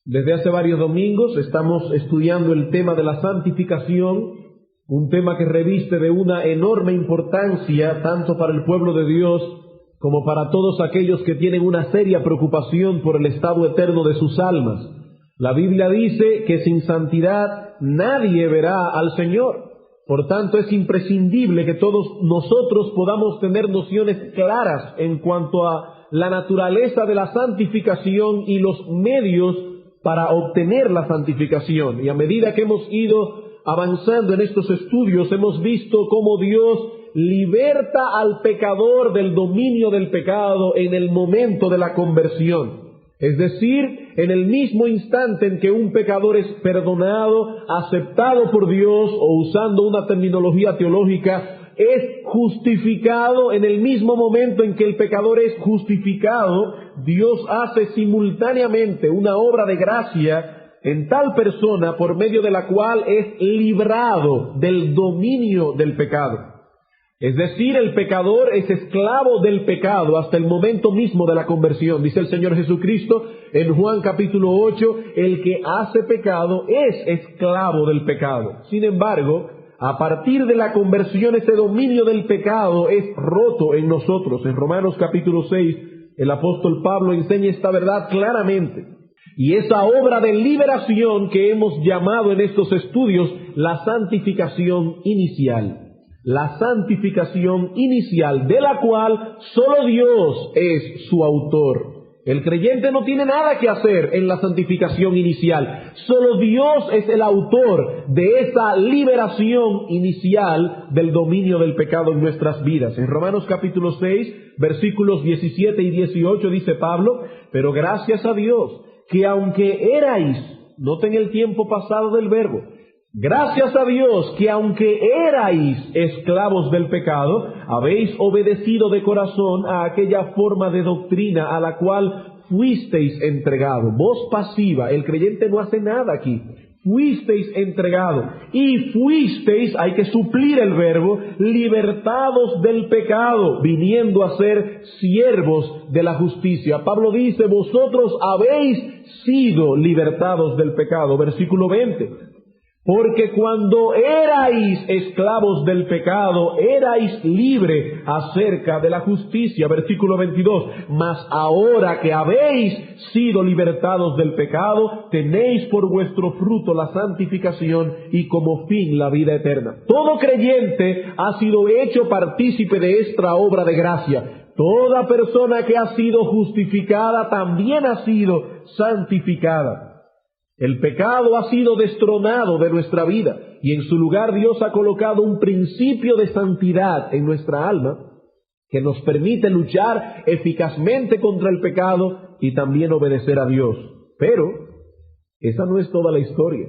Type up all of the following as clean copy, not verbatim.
Desde hace varios domingos estamos estudiando el tema de la santificación, un tema que reviste de una enorme importancia tanto para el pueblo de Dios como para todos aquellos que tienen una seria preocupación por el estado eterno de sus almas. La Biblia dice que sin santidad nadie verá al Señor. Por tanto, es imprescindible que todos nosotros podamos tener nociones claras en cuanto a la naturaleza de la santificación y los medios para obtener la santificación. Y a medida que hemos ido avanzando en estos estudios, hemos visto cómo Dios liberta al pecador del dominio del pecado en el momento de la conversión. Es decir, en el mismo instante en que un pecador es perdonado, aceptado por Dios, o usando una terminología teológica, es justificado. En el mismo momento en que el pecador es justificado, Dios hace simultáneamente una obra de gracia en tal persona por medio de la cual es librado del dominio del pecado. Es decir, el pecador es esclavo del pecado hasta el momento mismo de la conversión. Dice el Señor Jesucristo en Juan capítulo 8, el que hace pecado es esclavo del pecado. Sin embargo, a partir de la conversión, ese dominio del pecado es roto en nosotros. En Romanos capítulo 6, el apóstol Pablo enseña esta verdad claramente. Y esa obra de liberación que hemos llamado en estos estudios la santificación inicial. La santificación inicial, de la cual solo Dios es su autor. El creyente no tiene nada que hacer en la santificación inicial. Solo Dios es el autor de esa liberación inicial del dominio del pecado en nuestras vidas. En Romanos capítulo 6, versículos 17 y 18 dice Pablo: pero gracias a Dios, que aunque erais, noten el tiempo pasado del verbo, gracias a Dios que aunque erais esclavos del pecado, habéis obedecido de corazón a aquella forma de doctrina a la cual fuisteis entregados. Voz pasiva, el creyente no hace nada aquí. Fuisteis entregados y fuisteis, hay que suplir el verbo, libertados del pecado, viniendo a ser siervos de la justicia. Pablo dice: vosotros habéis sido libertados del pecado. Versículo 20. Porque cuando erais esclavos del pecado, erais libre acerca de la justicia. Versículo 22. Mas ahora que habéis sido libertados del pecado, tenéis por vuestro fruto la santificación y como fin la vida eterna. Todo creyente ha sido hecho partícipe de esta obra de gracia. Toda persona que ha sido justificada también ha sido santificada. El pecado ha sido destronado de nuestra vida y en su lugar Dios ha colocado un principio de santidad en nuestra alma que nos permite luchar eficazmente contra el pecado y también obedecer a Dios. Pero esa no es toda la historia.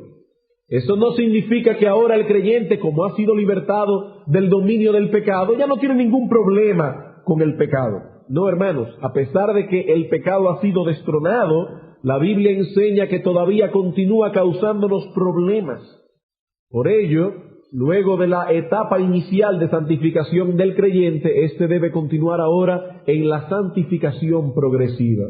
Eso no significa que ahora el creyente, como ha sido libertado del dominio del pecado, ya no tiene ningún problema con el pecado. No, hermanos, a pesar de que el pecado ha sido destronado, la Biblia enseña que todavía continúa causándonos problemas. Por ello, luego de la etapa inicial de santificación del creyente, éste debe continuar ahora en la santificación progresiva.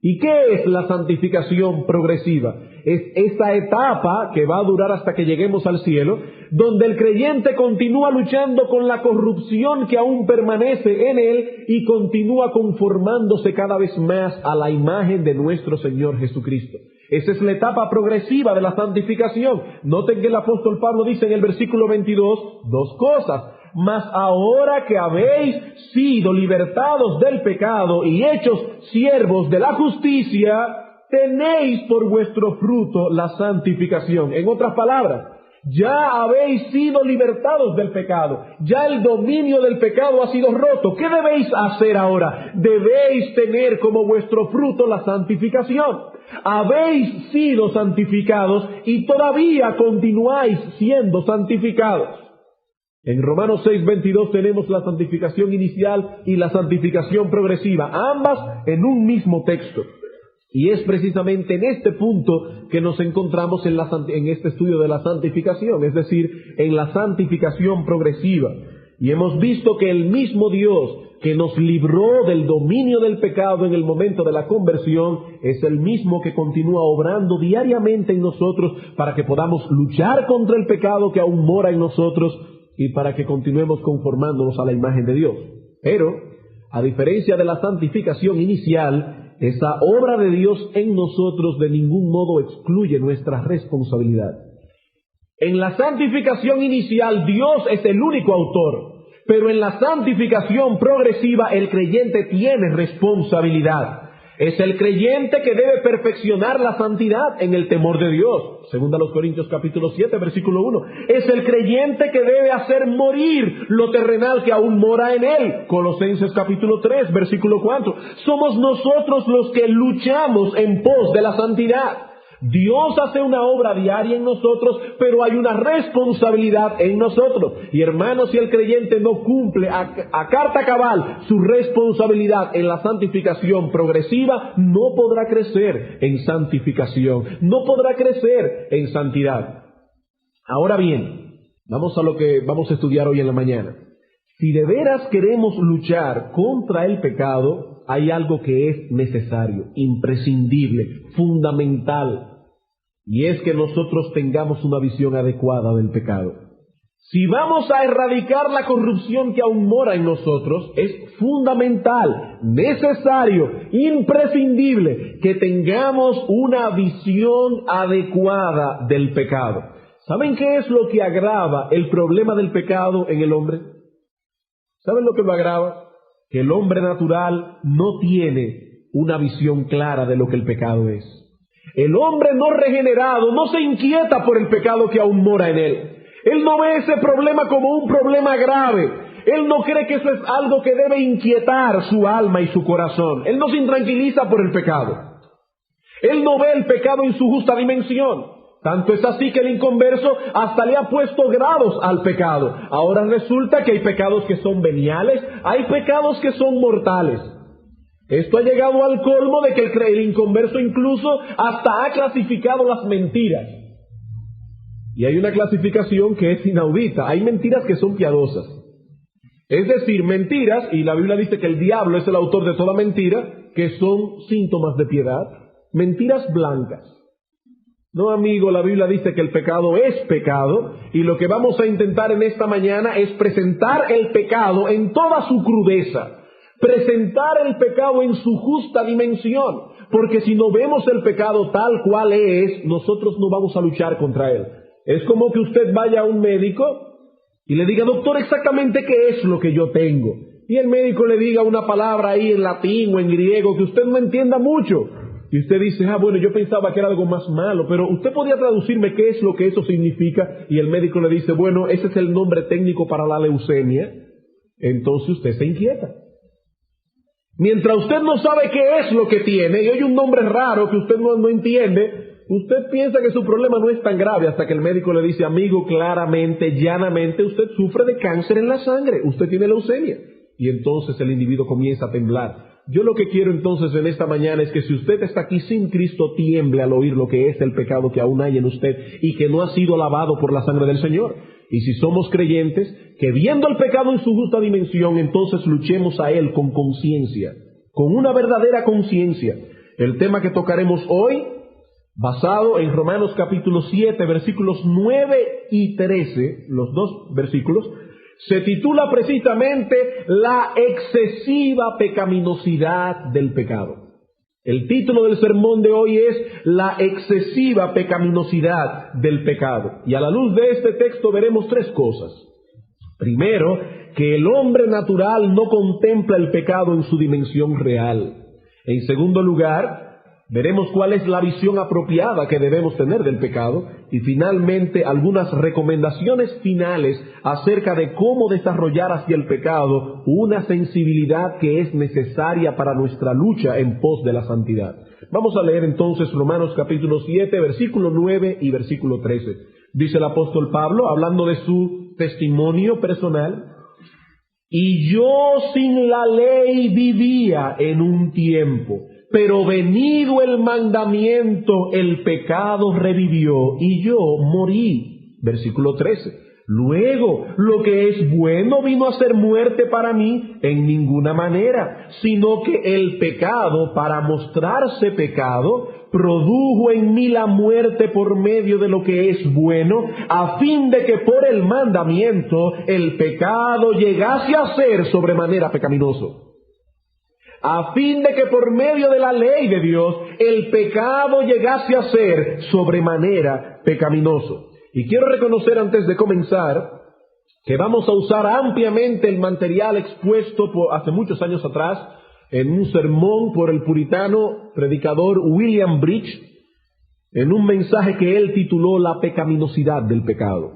¿Y qué es la santificación progresiva? Es esa etapa que va a durar hasta que lleguemos al cielo, donde el creyente continúa luchando con la corrupción que aún permanece en él y continúa conformándose cada vez más a la imagen de nuestro Señor Jesucristo. Esa es la etapa progresiva de la santificación. Noten que el apóstol Pablo dice en el versículo 22 dos cosas. Mas ahora que habéis sido libertados del pecado y hechos siervos de la justicia, tenéis por vuestro fruto la santificación. En otras palabras, ya habéis sido libertados del pecado. Ya el dominio del pecado ha sido roto. ¿Qué debéis hacer ahora? Debéis tener como vuestro fruto la santificación. Habéis sido santificados y todavía continuáis siendo santificados. En Romanos 6:22 tenemos la santificación inicial y la santificación progresiva, ambas en un mismo texto. Y es precisamente en este punto que nos encontramos en este estudio de la santificación, es decir, en la santificación progresiva. Y hemos visto que el mismo Dios que nos libró del dominio del pecado en el momento de la conversión, es el mismo que continúa obrando diariamente en nosotros para que podamos luchar contra el pecado que aún mora en nosotros y para que continuemos conformándonos a la imagen de Dios. Pero, a diferencia de la santificación inicial, esa obra de Dios en nosotros de ningún modo excluye nuestra responsabilidad. En la santificación inicial, Dios es el único autor, pero en la santificación progresiva el creyente tiene responsabilidad. Es el creyente que debe perfeccionar la santidad en el temor de Dios. Segunda a los Corintios capítulo 7, versículo 1. Es el creyente que debe hacer morir lo terrenal que aún mora en él. Colosenses capítulo 3, versículo 4. Somos nosotros los que luchamos en pos de la santidad. Dios hace una obra diaria en nosotros, pero hay una responsabilidad en nosotros. Y hermanos, si el creyente no cumple a carta cabal su responsabilidad en la santificación progresiva, no podrá crecer en santificación, no podrá crecer en santidad. Ahora bien, vamos a lo que vamos a estudiar hoy en la mañana. Si de veras queremos luchar contra el pecado, hay algo que es necesario, imprescindible, fundamental, y es que nosotros tengamos una visión adecuada del pecado. Si vamos a erradicar la corrupción que aún mora en nosotros, es fundamental, necesario, imprescindible que tengamos una visión adecuada del pecado. ¿Saben qué es lo que agrava el problema del pecado en el hombre? ¿Saben lo que lo agrava? Que el hombre natural no tiene una visión clara de lo que el pecado es. El hombre no regenerado no se inquieta por el pecado que aún mora en él. Él no ve ese problema como un problema grave. Él no cree que eso es algo que debe inquietar su alma y su corazón. Él no se intranquiliza por el pecado. Él no ve el pecado en su justa dimensión. Tanto es así que el inconverso hasta le ha puesto grados al pecado. Ahora resulta que hay pecados que son veniales, hay pecados que son mortales. Esto ha llegado al colmo de que el inconverso incluso hasta ha clasificado las mentiras. Y hay una clasificación que es inaudita. Hay mentiras que son piadosas. Es decir, mentiras, y la Biblia dice que el diablo es el autor de toda mentira, que son síntomas de piedad. Mentiras blancas. No, amigo, la Biblia dice que el pecado es pecado, y lo que vamos a intentar en esta mañana es presentar el pecado en toda su crudeza. Presentar el pecado en su justa dimensión, porque si no vemos el pecado tal cual es, nosotros no vamos a luchar contra él. Es como que usted vaya a un médico y le diga, doctor, exactamente qué es lo que yo tengo. Y el médico le diga una palabra ahí en latín o en griego que usted no entienda mucho. Y usted dice, bueno, yo pensaba que era algo más malo, pero usted podría traducirme qué es lo que eso significa. Y el médico le dice, bueno, ese es el nombre técnico para la leucemia. Entonces usted se inquieta. Mientras usted no sabe qué es lo que tiene y oye un nombre raro que usted no entiende, usted piensa que su problema no es tan grave hasta que el médico le dice, amigo, claramente, llanamente, usted sufre de cáncer en la sangre, usted tiene leucemia. Y entonces el individuo comienza a temblar. Yo lo que quiero entonces en esta mañana es que si usted está aquí sin Cristo, tiemble al oír lo que es el pecado que aún hay en usted y que no ha sido lavado por la sangre del Señor. Y si somos creyentes, que viendo el pecado en su justa dimensión, entonces luchemos a él con conciencia, con una verdadera conciencia. El tema que tocaremos hoy, basado en Romanos capítulo 7, versículos 9 y 13, los dos versículos, se titula precisamente La excesiva pecaminosidad del pecado. El título del sermón de hoy es La excesiva pecaminosidad del pecado. Y a la luz de este texto veremos tres cosas. Primero, que el hombre natural no contempla el pecado en su dimensión real. En segundo lugar, veremos cuál es la visión apropiada que debemos tener del pecado. Y finalmente, algunas recomendaciones finales acerca de cómo desarrollar hacia el pecado una sensibilidad que es necesaria para nuestra lucha en pos de la santidad. Vamos a leer entonces Romanos capítulo 7, versículo 9 y versículo 13. Dice el apóstol Pablo, hablando de su testimonio personal: y yo sin la ley vivía en un tiempo, pero venido el mandamiento, el pecado revivió y yo morí. Versículo 13. Luego, lo que es bueno vino a ser muerte para mí en ninguna manera, sino que el pecado, para mostrarse pecado, produjo en mí la muerte por medio de lo que es bueno, a fin de que por el mandamiento el pecado llegase a ser sobremanera pecaminoso. A fin de que por medio de la ley de Dios el pecado llegase a ser sobremanera pecaminoso. Y quiero reconocer antes de comenzar que vamos a usar ampliamente el material expuesto hace muchos años atrás en un sermón por el puritano predicador William Bridge, en un mensaje que él tituló La pecaminosidad del pecado.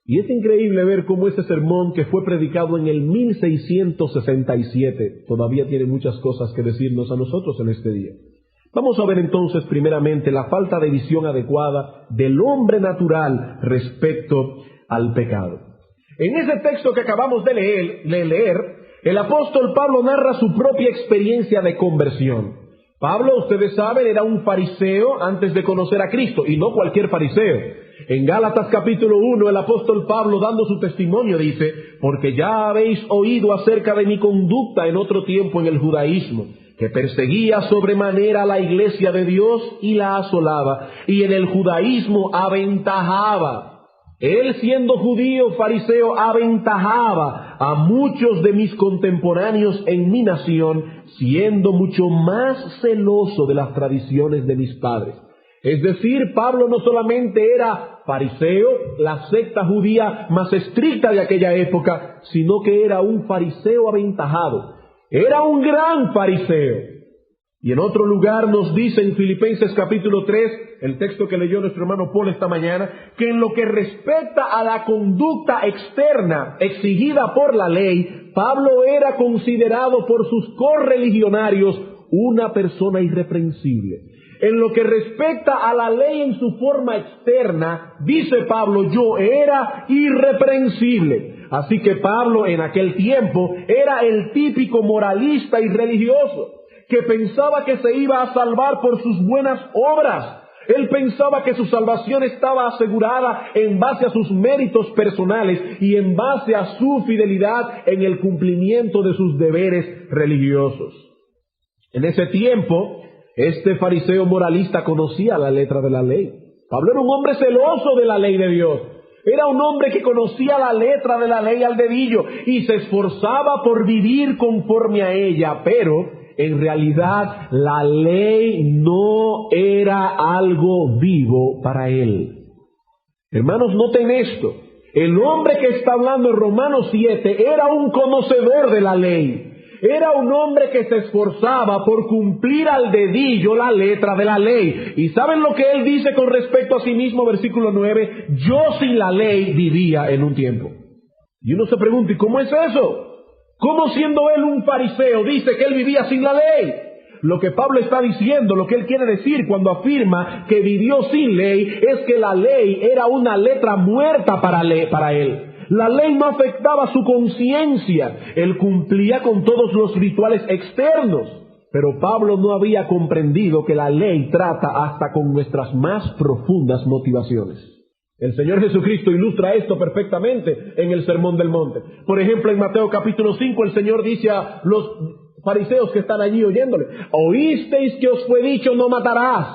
Y es increíble ver cómo ese sermón, que fue predicado en el 1667, todavía tiene muchas cosas que decirnos a nosotros en este día. Vamos a ver entonces primeramente la falta de visión adecuada del hombre natural respecto al pecado. En ese texto que acabamos de leer, el apóstol Pablo narra su propia experiencia de conversión. Pablo, ustedes saben, era un fariseo antes de conocer a Cristo, y no cualquier fariseo. En Gálatas capítulo 1, el apóstol Pablo, dando su testimonio, dice: porque ya habéis oído acerca de mi conducta en otro tiempo en el judaísmo, que perseguía sobremanera a la iglesia de Dios y la asolaba, y en el judaísmo aventajaba. Él, siendo judío, fariseo, aventajaba a muchos de mis contemporáneos en mi nación, siendo mucho más celoso de las tradiciones de mis padres. Es decir, Pablo no solamente era fariseo, la secta judía más estricta de aquella época, sino que era un fariseo aventajado. Era un gran fariseo. Y en otro lugar nos dice en Filipenses capítulo 3, el texto que leyó nuestro hermano Paul esta mañana, que en lo que respecta a la conducta externa exigida por la ley, Pablo era considerado por sus correligionarios una persona irreprensible. En lo que respecta a la ley en su forma externa, dice Pablo, yo era irreprensible. Así que Pablo en aquel tiempo era el típico moralista y religioso, que pensaba que se iba a salvar por sus buenas obras. Él pensaba que su salvación estaba asegurada en base a sus méritos personales y en base a su fidelidad en el cumplimiento de sus deberes religiosos. En ese tiempo, este fariseo moralista conocía la letra de la ley. Pablo era un hombre celoso de la ley de Dios. Era un hombre que conocía la letra de la ley al dedillo y se esforzaba por vivir conforme a ella, pero en realidad la ley no era algo vivo para él. Hermanos, noten esto. El hombre que está hablando en Romanos 7 era un conocedor de la ley. Era un hombre que se esforzaba por cumplir al dedillo la letra de la ley. ¿Y saben lo que él dice con respecto a sí mismo? Versículo 9, yo sin la ley vivía en un tiempo. Y uno se pregunta, ¿y cómo es eso? ¿Cómo siendo él un fariseo dice que él vivía sin la ley? Lo que Pablo está diciendo, lo que él quiere decir cuando afirma que vivió sin ley, es que la ley era una letra muerta para él. La ley no afectaba su conciencia. Él cumplía con todos los rituales externos. Pero Pablo no había comprendido que la ley trata hasta con nuestras más profundas motivaciones. El Señor Jesucristo ilustra esto perfectamente en el Sermón del Monte. Por ejemplo, en Mateo capítulo 5, el Señor dice a los fariseos que están allí oyéndole: oísteis que os fue dicho, no matarás.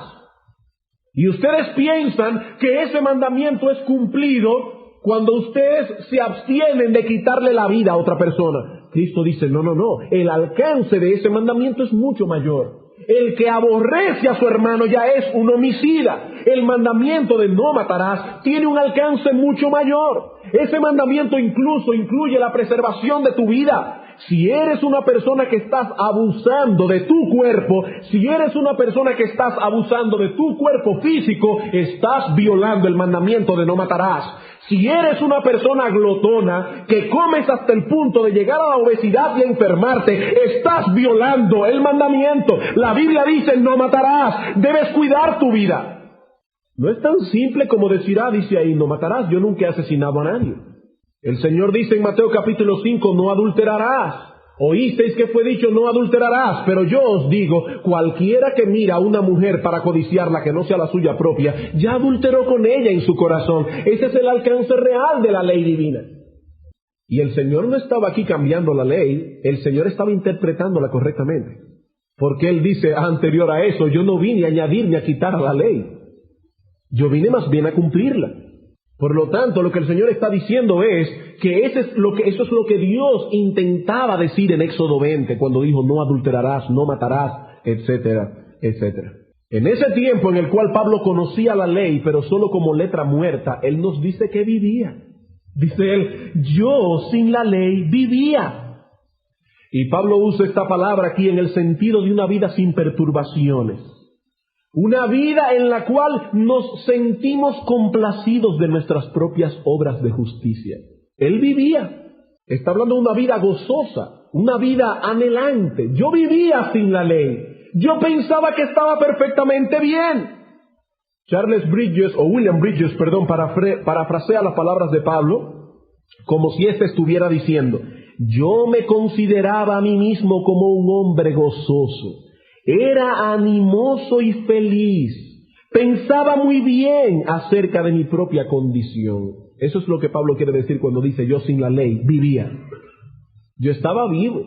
Y ustedes piensan que ese mandamiento es cumplido cuando ustedes se abstienen de quitarle la vida a otra persona. Cristo dice, no. El alcance de ese mandamiento es mucho mayor. El que aborrece a su hermano ya es un homicida. El mandamiento de no matarás tiene un alcance mucho mayor. Ese mandamiento incluso incluye la preservación de tu vida. Si eres una persona que estás abusando de tu cuerpo, si eres una persona que estás abusando de tu cuerpo físico, estás violando el mandamiento de no matarás. Si eres una persona glotona, que comes hasta el punto de llegar a la obesidad y a enfermarte, estás violando el mandamiento. La Biblia dice, no matarás, debes cuidar tu vida. No es tan simple como decir, dice ahí, no matarás, yo nunca he asesinado a nadie. El Señor dice en Mateo capítulo 5, no adulterarás. Oísteis que fue dicho, no adulterarás, pero yo os digo, cualquiera que mira a una mujer para codiciarla que no sea la suya propia, ya adulteró con ella en su corazón. Ese es el alcance real de la ley divina. Y el Señor no estaba aquí cambiando la ley, el Señor estaba interpretándola correctamente. Porque Él dice anterior a eso, yo no vine a añadir ni a quitar a la ley. Yo vine más bien a cumplirla. Por lo tanto, lo que el Señor está diciendo es que eso es lo que Dios intentaba decir en Éxodo 20, cuando dijo, no adulterarás, no matarás, etcétera, etcétera. En ese tiempo en el cual Pablo conocía la ley, pero solo como letra muerta, él nos dice que vivía. Dice él, yo sin la ley vivía. Y Pablo usa esta palabra aquí en el sentido de una vida sin perturbaciones. Una vida en la cual nos sentimos complacidos de nuestras propias obras de justicia. Él vivía. Está hablando de una vida gozosa, una vida anhelante. Yo vivía sin la ley. Yo pensaba que estaba perfectamente bien. William Bridges, parafrasea las palabras de Pablo como si éste estuviera diciendo, yo me consideraba a mí mismo como un hombre gozoso. Era animoso y feliz. Pensaba muy bien acerca de mi propia condición. Eso es lo que Pablo quiere decir cuando dice yo sin la ley vivía. Yo estaba vivo,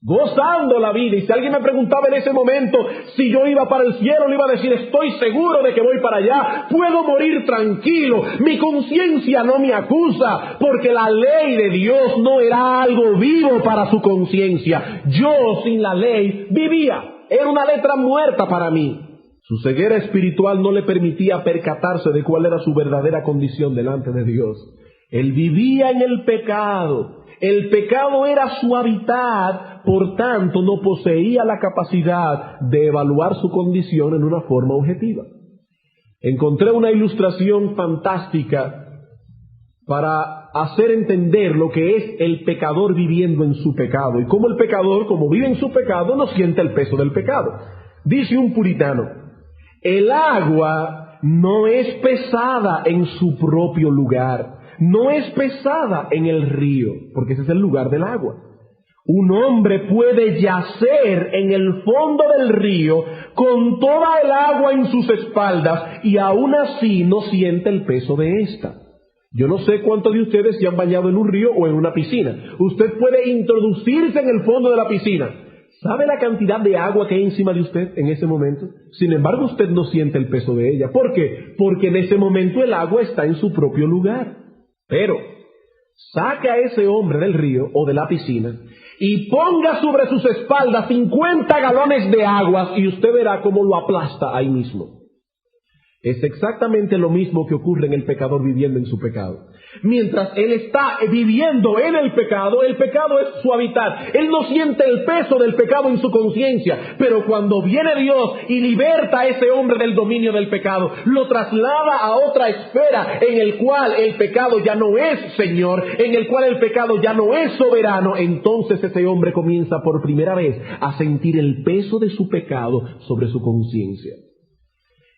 gozando la vida. Y si alguien me preguntaba en ese momento si yo iba para el cielo, le iba a decir, estoy seguro de que voy para allá. Puedo morir tranquilo. Mi conciencia no me acusa, porque la ley de Dios no era algo vivo para su conciencia. Yo sin la ley vivía. Era una letra muerta para mí. Su ceguera espiritual no le permitía percatarse de cuál era su verdadera condición delante de Dios. Él vivía en el pecado. El pecado era su hábitat, por tanto no poseía la capacidad de evaluar su condición en una forma objetiva. Encontré una ilustración fantástica para hacer entender lo que es el pecador viviendo en su pecado y cómo el pecador, como vive en su pecado, no siente el peso del pecado. Dice un puritano, el agua no es pesada en su propio lugar, no es pesada en el río, porque ese es el lugar del agua. Un hombre puede yacer en el fondo del río con toda el agua en sus espaldas y aún así no siente el peso de esta. Yo no sé cuántos de ustedes se han bañado en un río o en una piscina. Usted puede introducirse en el fondo de la piscina. ¿Sabe la cantidad de agua que hay encima de usted en ese momento? Sin embargo, usted no siente el peso de ella. ¿Por qué? Porque en ese momento el agua está en su propio lugar. Pero saque a ese hombre del río o de la piscina y ponga sobre sus espaldas 50 galones de agua y usted verá cómo lo aplasta ahí mismo. Es exactamente lo mismo que ocurre en el pecador viviendo en su pecado. Mientras él está viviendo en el pecado es su hábitat. Él no siente el peso del pecado en su conciencia. Pero cuando viene Dios y liberta a ese hombre del dominio del pecado, lo traslada a otra esfera en el cual el pecado ya no es Señor, en el cual el pecado ya no es soberano, entonces ese hombre comienza por primera vez a sentir el peso de su pecado sobre su conciencia.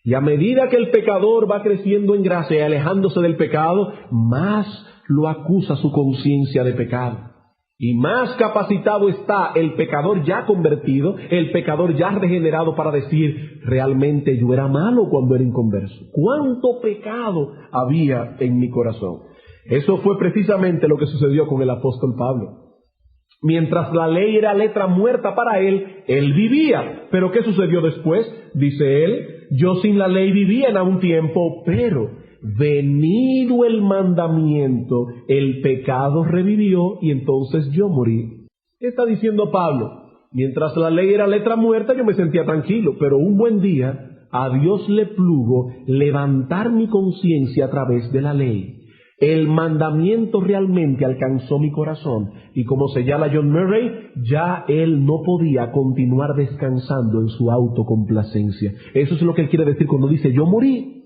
Y a medida que el pecador va creciendo en gracia y alejándose del pecado, más lo acusa su conciencia de pecado. Y más capacitado está el pecador ya convertido, el pecador ya regenerado para decir, realmente yo era malo cuando era inconverso. ¿Cuánto pecado había en mi corazón? Eso fue precisamente lo que sucedió con el apóstol Pablo. Mientras la ley era letra muerta para él, él vivía. ¿Pero qué sucedió después? Dice él, yo sin la ley vivía en un tiempo, pero venido el mandamiento, el pecado revivió y entonces yo morí. ¿Qué está diciendo Pablo? Mientras la ley era letra muerta yo me sentía tranquilo, pero un buen día a Dios le plugo levantar mi conciencia a través de la ley. El mandamiento realmente alcanzó mi corazón y como señala John Murray, ya él no podía continuar descansando en su autocomplacencia. Eso es lo que él quiere decir cuando dice, yo morí.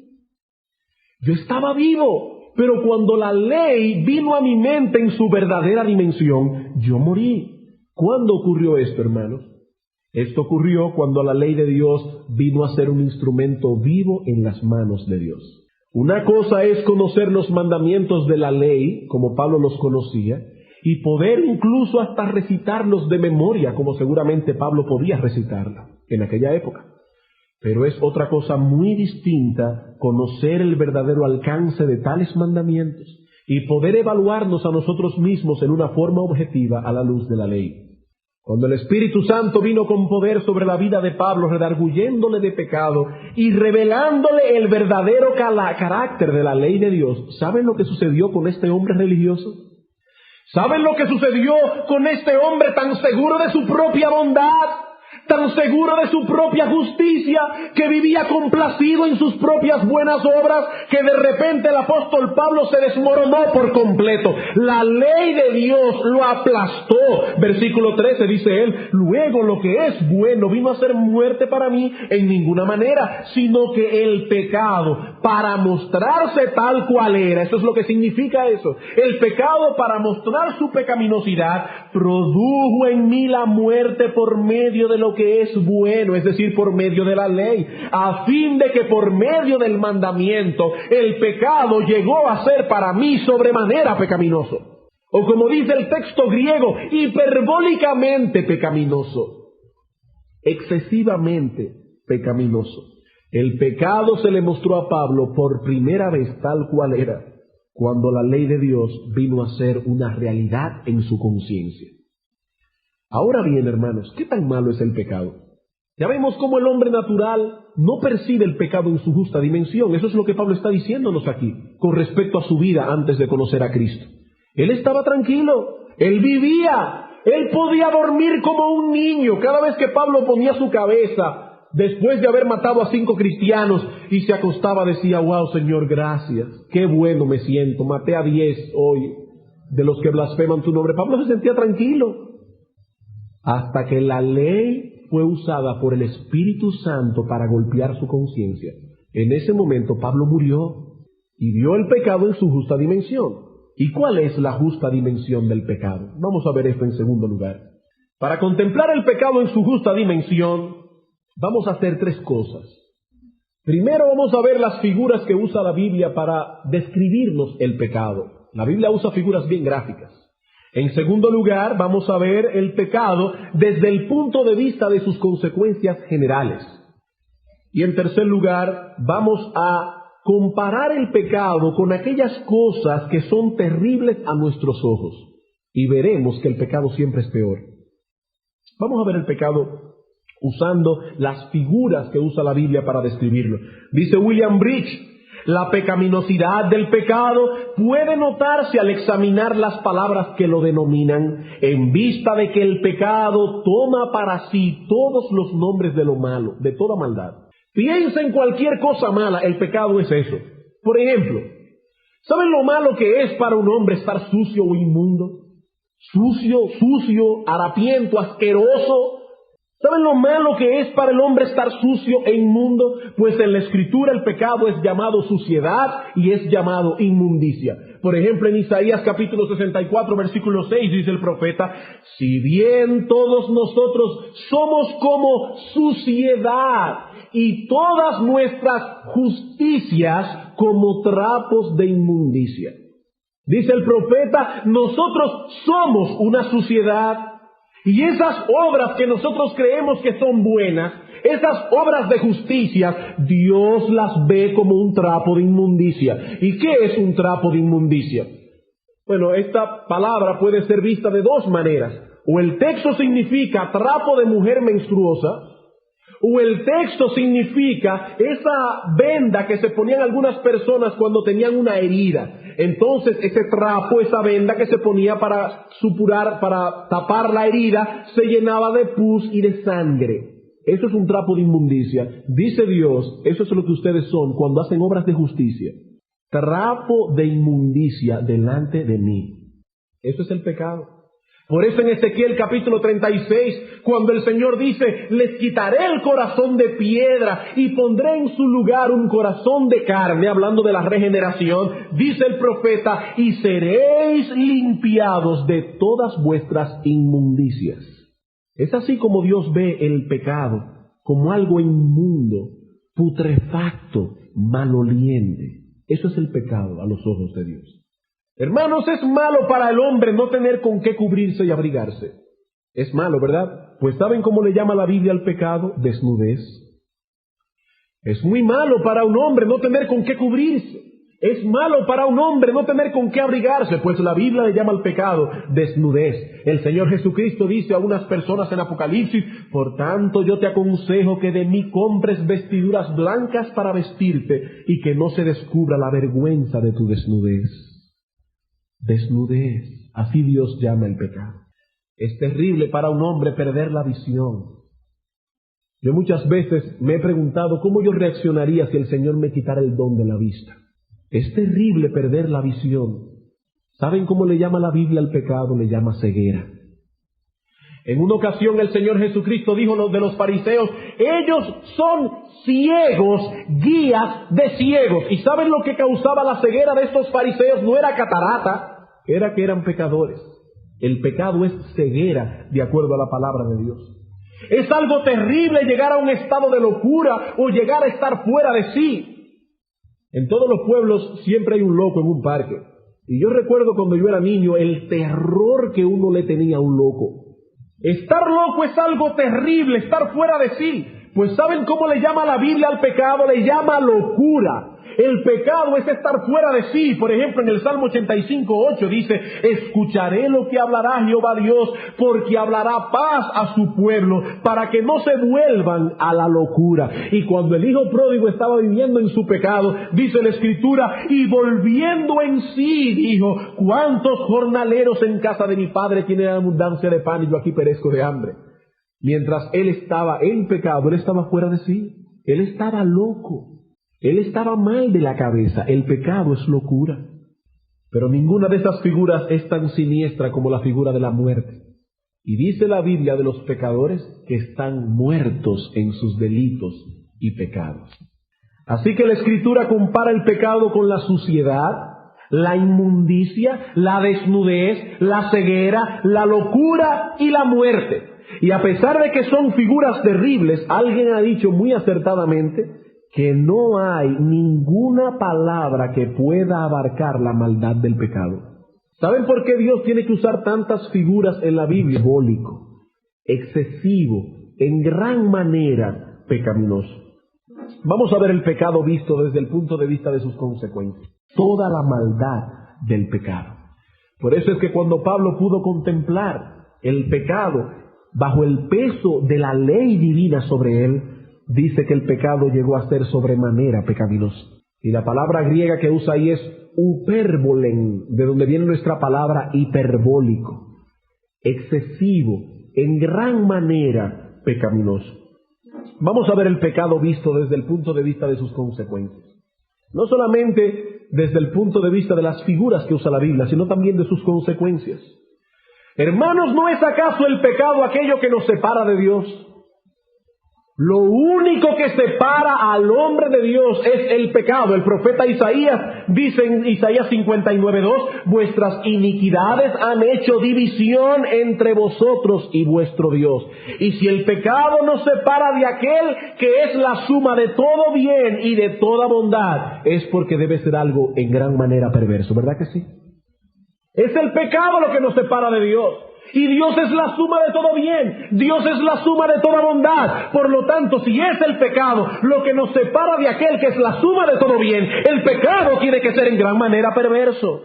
Yo estaba vivo, pero cuando la ley vino a mi mente en su verdadera dimensión, yo morí. ¿Cuándo ocurrió esto, hermanos? Esto ocurrió cuando la ley de Dios vino a ser un instrumento vivo en las manos de Dios. Una cosa es conocer los mandamientos de la ley, como Pablo los conocía, y poder incluso hasta recitarlos de memoria, como seguramente Pablo podía recitarla en aquella época. Pero es otra cosa muy distinta conocer el verdadero alcance de tales mandamientos y poder evaluarnos a nosotros mismos en una forma objetiva a la luz de la ley. Cuando el Espíritu Santo vino con poder sobre la vida de Pablo, redarguyéndole de pecado y revelándole el verdadero carácter de la ley de Dios, ¿saben lo que sucedió con este hombre religioso? ¿Saben lo que sucedió con este hombre tan seguro de su propia bondad, tan seguro de su propia justicia, que vivía complacido en sus propias buenas obras, que de repente el apóstol Pablo se desmoronó por completo? La ley de Dios lo aplastó. Versículo 13 dice él: luego lo que es bueno vino a ser muerte para mí en ninguna manera, sino que el pecado, para mostrarse tal cual era, eso es lo que significa eso, el pecado, para mostrar su pecaminosidad, produjo en mí la muerte por medio de lo que es bueno, es decir, por medio de la ley, a fin de que por medio del mandamiento el pecado llegó a ser para mí sobremanera pecaminoso. O como dice el texto griego, hiperbólicamente pecaminoso, excesivamente pecaminoso. El pecado se le mostró a Pablo por primera vez tal cual era, cuando la ley de Dios vino a ser una realidad en su conciencia. Ahora bien, hermanos, ¿qué tan malo es el pecado? Ya vemos cómo el hombre natural no percibe el pecado en su justa dimensión. Eso es lo que Pablo está diciéndonos aquí, con respecto a su vida antes de conocer a Cristo. Él estaba tranquilo, él vivía, él podía dormir como un niño. Cada vez que Pablo ponía su cabeza, después de haber matado a 5 cristianos, y se acostaba, decía: wow, Señor, gracias, qué bueno me siento, maté a 10 hoy de los que blasfeman tu nombre. Pablo se sentía tranquilo, hasta que la ley fue usada por el Espíritu Santo para golpear su conciencia. En ese momento Pablo murió y vio el pecado en su justa dimensión. ¿Y cuál es la justa dimensión del pecado? Vamos a ver esto en segundo lugar. Para contemplar el pecado en su justa dimensión, vamos a hacer 3 cosas. Primero, vamos a ver las figuras que usa la Biblia para describirnos el pecado. La Biblia usa figuras bien gráficas. En segundo lugar, vamos a ver el pecado desde el punto de vista de sus consecuencias generales. Y en tercer lugar, vamos a comparar el pecado con aquellas cosas que son terribles a nuestros ojos. Y veremos que el pecado siempre es peor. Vamos a ver el pecado usando las figuras que usa la Biblia para describirlo. Dice William Bridge: la pecaminosidad del pecado puede notarse al examinar las palabras que lo denominan, en vista de que el pecado toma para sí todos los nombres de lo malo, de toda maldad. Piensa en cualquier cosa mala, el pecado es eso. Por ejemplo, ¿saben lo malo que es para un hombre estar sucio o inmundo? Sucio, harapiento, asqueroso. ¿Saben lo malo que es para el hombre estar sucio e inmundo? Pues en la Escritura el pecado es llamado suciedad y es llamado inmundicia. Por ejemplo, en Isaías capítulo 64, versículo 6, dice el profeta: si bien todos nosotros somos como suciedad y todas nuestras justicias como trapos de inmundicia. Dice el profeta, nosotros somos una suciedad. Y esas obras que nosotros creemos que son buenas, esas obras de justicia, Dios las ve como un trapo de inmundicia. ¿Y qué es un trapo de inmundicia? Bueno, esta palabra puede ser vista de 2 maneras. O el texto significa trapo de mujer menstruosa, o el texto significa esa venda que se ponían algunas personas cuando tenían una herida. Entonces ese trapo, esa venda que se ponía para supurar, para tapar la herida, se llenaba de pus y de sangre. Eso es un trapo de inmundicia. Dice Dios, eso es lo que ustedes son cuando hacen obras de justicia. Trapo de inmundicia delante de mí. Eso es el pecado. Por eso en Ezequiel capítulo 36, cuando el Señor dice: les quitaré el corazón de piedra y pondré en su lugar un corazón de carne, hablando de la regeneración, dice el profeta: y seréis limpiados de todas vuestras inmundicias. Es así como Dios ve el pecado, como algo inmundo, putrefacto, maloliente. Eso es el pecado a los ojos de Dios. Hermanos, es malo para el hombre no tener con qué cubrirse y abrigarse. Es malo, ¿verdad? Pues ¿saben cómo le llama la Biblia al pecado? Desnudez. Es muy malo para un hombre no tener con qué cubrirse. Es malo para un hombre no tener con qué abrigarse, pues la Biblia le llama al pecado desnudez. El Señor Jesucristo dice a unas personas en Apocalipsis: por tanto yo te aconsejo que de mí compres vestiduras blancas para vestirte y que no se descubra la vergüenza de tu desnudez. Desnudez, así Dios llama el pecado. Es terrible para un hombre perder la visión. Yo muchas veces me he preguntado cómo yo reaccionaría si el Señor me quitara el don de la vista. Es terrible perder la visión. ¿Saben cómo le llama la Biblia al pecado? Le llama ceguera. En una ocasión el Señor Jesucristo dijo de los fariseos: ellos son ciegos, guías de ciegos. ¿Y saben lo que causaba la ceguera de estos fariseos? No era catarata, era que eran pecadores. El pecado es ceguera, de acuerdo a la palabra de Dios. Es algo terrible llegar a un estado de locura o llegar a estar fuera de sí. En todos los pueblos siempre hay un loco en un parque. Y yo recuerdo cuando yo era niño el terror que uno le tenía a un loco. Estar loco es algo terrible, estar fuera de sí. Pues ¿saben cómo le llama la Biblia al pecado? Le llama locura. El pecado es estar fuera de sí. Por ejemplo, en el Salmo 85:8 dice: escucharé lo que hablará Jehová Dios, porque hablará paz a su pueblo, para que no se vuelvan a la locura. Y cuando el hijo pródigo estaba viviendo en su pecado, dice la Escritura: y volviendo en sí, dijo: ¿cuántos jornaleros en casa de mi padre tienen abundancia de pan y yo aquí perezco de hambre? Mientras él estaba en pecado, él estaba fuera de sí. Él estaba loco. Él estaba mal de la cabeza. El pecado es locura. Pero ninguna de esas figuras es tan siniestra como la figura de la muerte. Y dice la Biblia de los pecadores que están muertos en sus delitos y pecados. Así que la Escritura compara el pecado con la suciedad, la inmundicia, la desnudez, la ceguera, la locura y la muerte. Y a pesar de que son figuras terribles, alguien ha dicho muy acertadamente que no hay ninguna palabra que pueda abarcar la maldad del pecado. ¿Saben por qué Dios tiene que usar tantas figuras en la Biblia? Diabólico, excesivo, en gran manera pecaminoso. Vamos a ver el pecado visto desde el punto de vista de sus consecuencias. Toda la maldad del pecado. Por eso es que cuando Pablo pudo contemplar el pecado bajo el peso de la ley divina sobre él, dice que el pecado llegó a ser sobremanera pecaminoso. Y la palabra griega que usa ahí es upérbolen, de donde viene nuestra palabra hiperbólico, excesivo, en gran manera pecaminoso. Vamos a ver el pecado visto desde el punto de vista de sus consecuencias. No solamente desde el punto de vista de las figuras que usa la Biblia, sino también de sus consecuencias. Hermanos, ¿no es acaso el pecado aquello que nos separa de Dios? Lo único que separa al hombre de Dios es el pecado. El profeta Isaías dice en Isaías 59:2: vuestras iniquidades han hecho división entre vosotros y vuestro Dios. Y si el pecado nos separa de aquel que es la suma de todo bien y de toda bondad, es porque debe ser algo en gran manera perverso, ¿verdad que sí? Es el pecado lo que nos separa de Dios. Y Dios es la suma de todo bien. Dios es la suma de toda bondad. Por lo tanto, si es el pecado lo que nos separa de aquel que es la suma de todo bien, el pecado tiene que ser en gran manera perverso.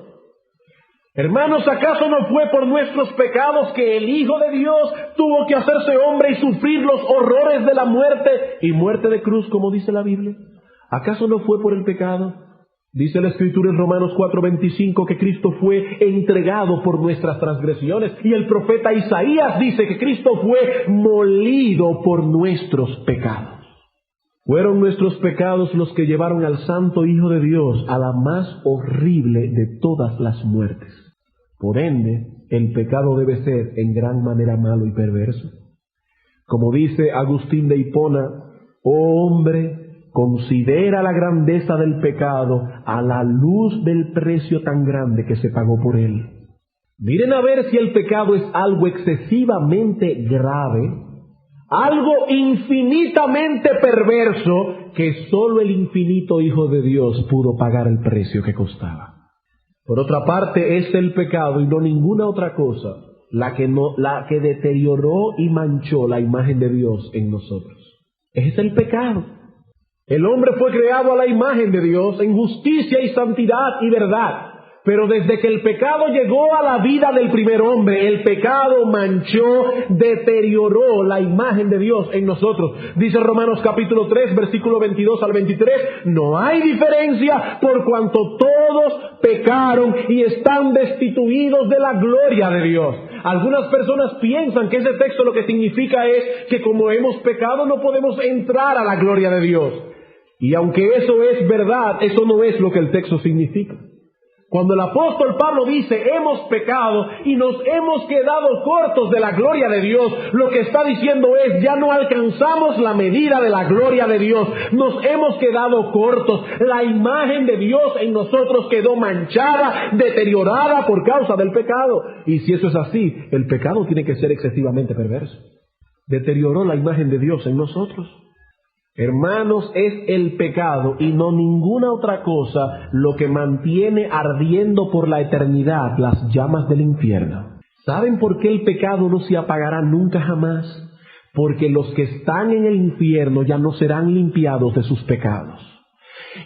Hermanos, ¿acaso no fue por nuestros pecados que el Hijo de Dios tuvo que hacerse hombre y sufrir los horrores de la muerte y muerte de cruz, como dice la Biblia? ¿Acaso no fue por el pecado? Dice la Escritura en Romanos 4:25 que Cristo fue entregado por nuestras transgresiones. Y el profeta Isaías dice que Cristo fue molido por nuestros pecados. Fueron nuestros pecados los que llevaron al Santo Hijo de Dios a la más horrible de todas las muertes. Por ende, el pecado debe ser en gran manera malo y perverso. Como dice Agustín de Hipona: oh hombre, considera la grandeza del pecado a la luz del precio tan grande que se pagó por él. Miren a ver si el pecado es algo excesivamente grave, algo infinitamente perverso, que solo el infinito Hijo de Dios pudo pagar el precio que costaba. Por otra parte, es el pecado y no ninguna otra cosa la que deterioró y manchó la imagen de Dios en nosotros. Ese es el pecado. El hombre fue creado a la imagen de Dios en justicia y santidad y verdad. Pero desde que el pecado llegó a la vida del primer hombre, el pecado manchó, deterioró la imagen de Dios en nosotros. Dice Romanos capítulo 3, versículo 22 al 23, no hay diferencia por cuanto todos pecaron y están destituidos de la gloria de Dios. Algunas personas piensan que ese texto lo que significa es que como hemos pecado no podemos entrar a la gloria de Dios. Y aunque eso es verdad, eso no es lo que el texto significa. Cuando el apóstol Pablo dice, hemos pecado y nos hemos quedado cortos de la gloria de Dios, lo que está diciendo es, ya no alcanzamos la medida de la gloria de Dios, nos hemos quedado cortos, la imagen de Dios en nosotros quedó manchada, deteriorada por causa del pecado. Y si eso es así, el pecado tiene que ser excesivamente perverso. Deterioró la imagen de Dios en nosotros. Hermanos, es el pecado y no ninguna otra cosa lo que mantiene ardiendo por la eternidad las llamas del infierno. ¿Saben por qué el pecado no se apagará nunca jamás? Porque los que están en el infierno ya no serán limpiados de sus pecados.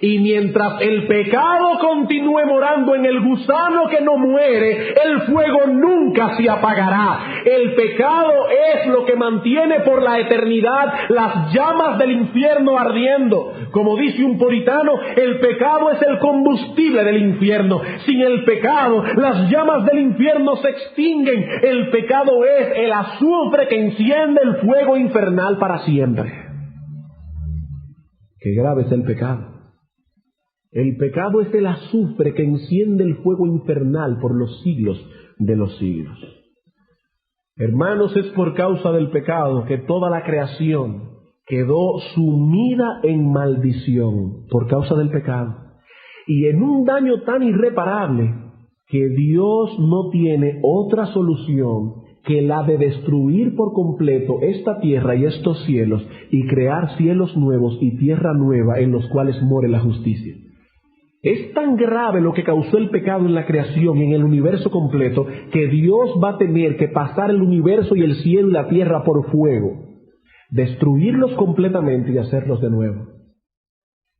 Y mientras el pecado continúe morando en el gusano que no muere, el fuego nunca se apagará. El pecado es lo que mantiene por la eternidad las llamas del infierno ardiendo. Como dice un puritano, el pecado es el combustible del infierno. Sin el pecado, las llamas del infierno se extinguen. El pecado es el azufre que enciende el fuego infernal para siempre. Qué grave es el pecado. El pecado es el azufre que enciende el fuego infernal por los siglos de los siglos. Hermanos, es por causa del pecado que toda la creación quedó sumida en maldición por causa del pecado. Y en un daño tan irreparable que Dios no tiene otra solución que la de destruir por completo esta tierra y estos cielos y crear cielos nuevos y tierra nueva en los cuales more la justicia. Es tan grave lo que causó el pecado en la creación y en el universo completo que Dios va a tener que pasar el universo y el cielo y la tierra por fuego, destruirlos completamente y hacerlos de nuevo.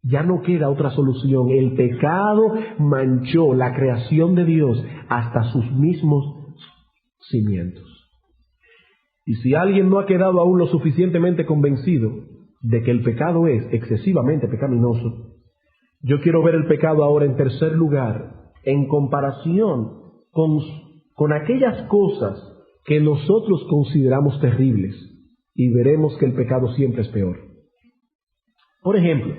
Ya no queda otra solución. El pecado manchó la creación de Dios hasta sus mismos cimientos. Y si alguien no ha quedado aún lo suficientemente convencido de que el pecado es excesivamente pecaminoso, yo quiero ver el pecado ahora en tercer lugar, en comparación con aquellas cosas que nosotros consideramos terribles, y veremos que el pecado siempre es peor. Por ejemplo,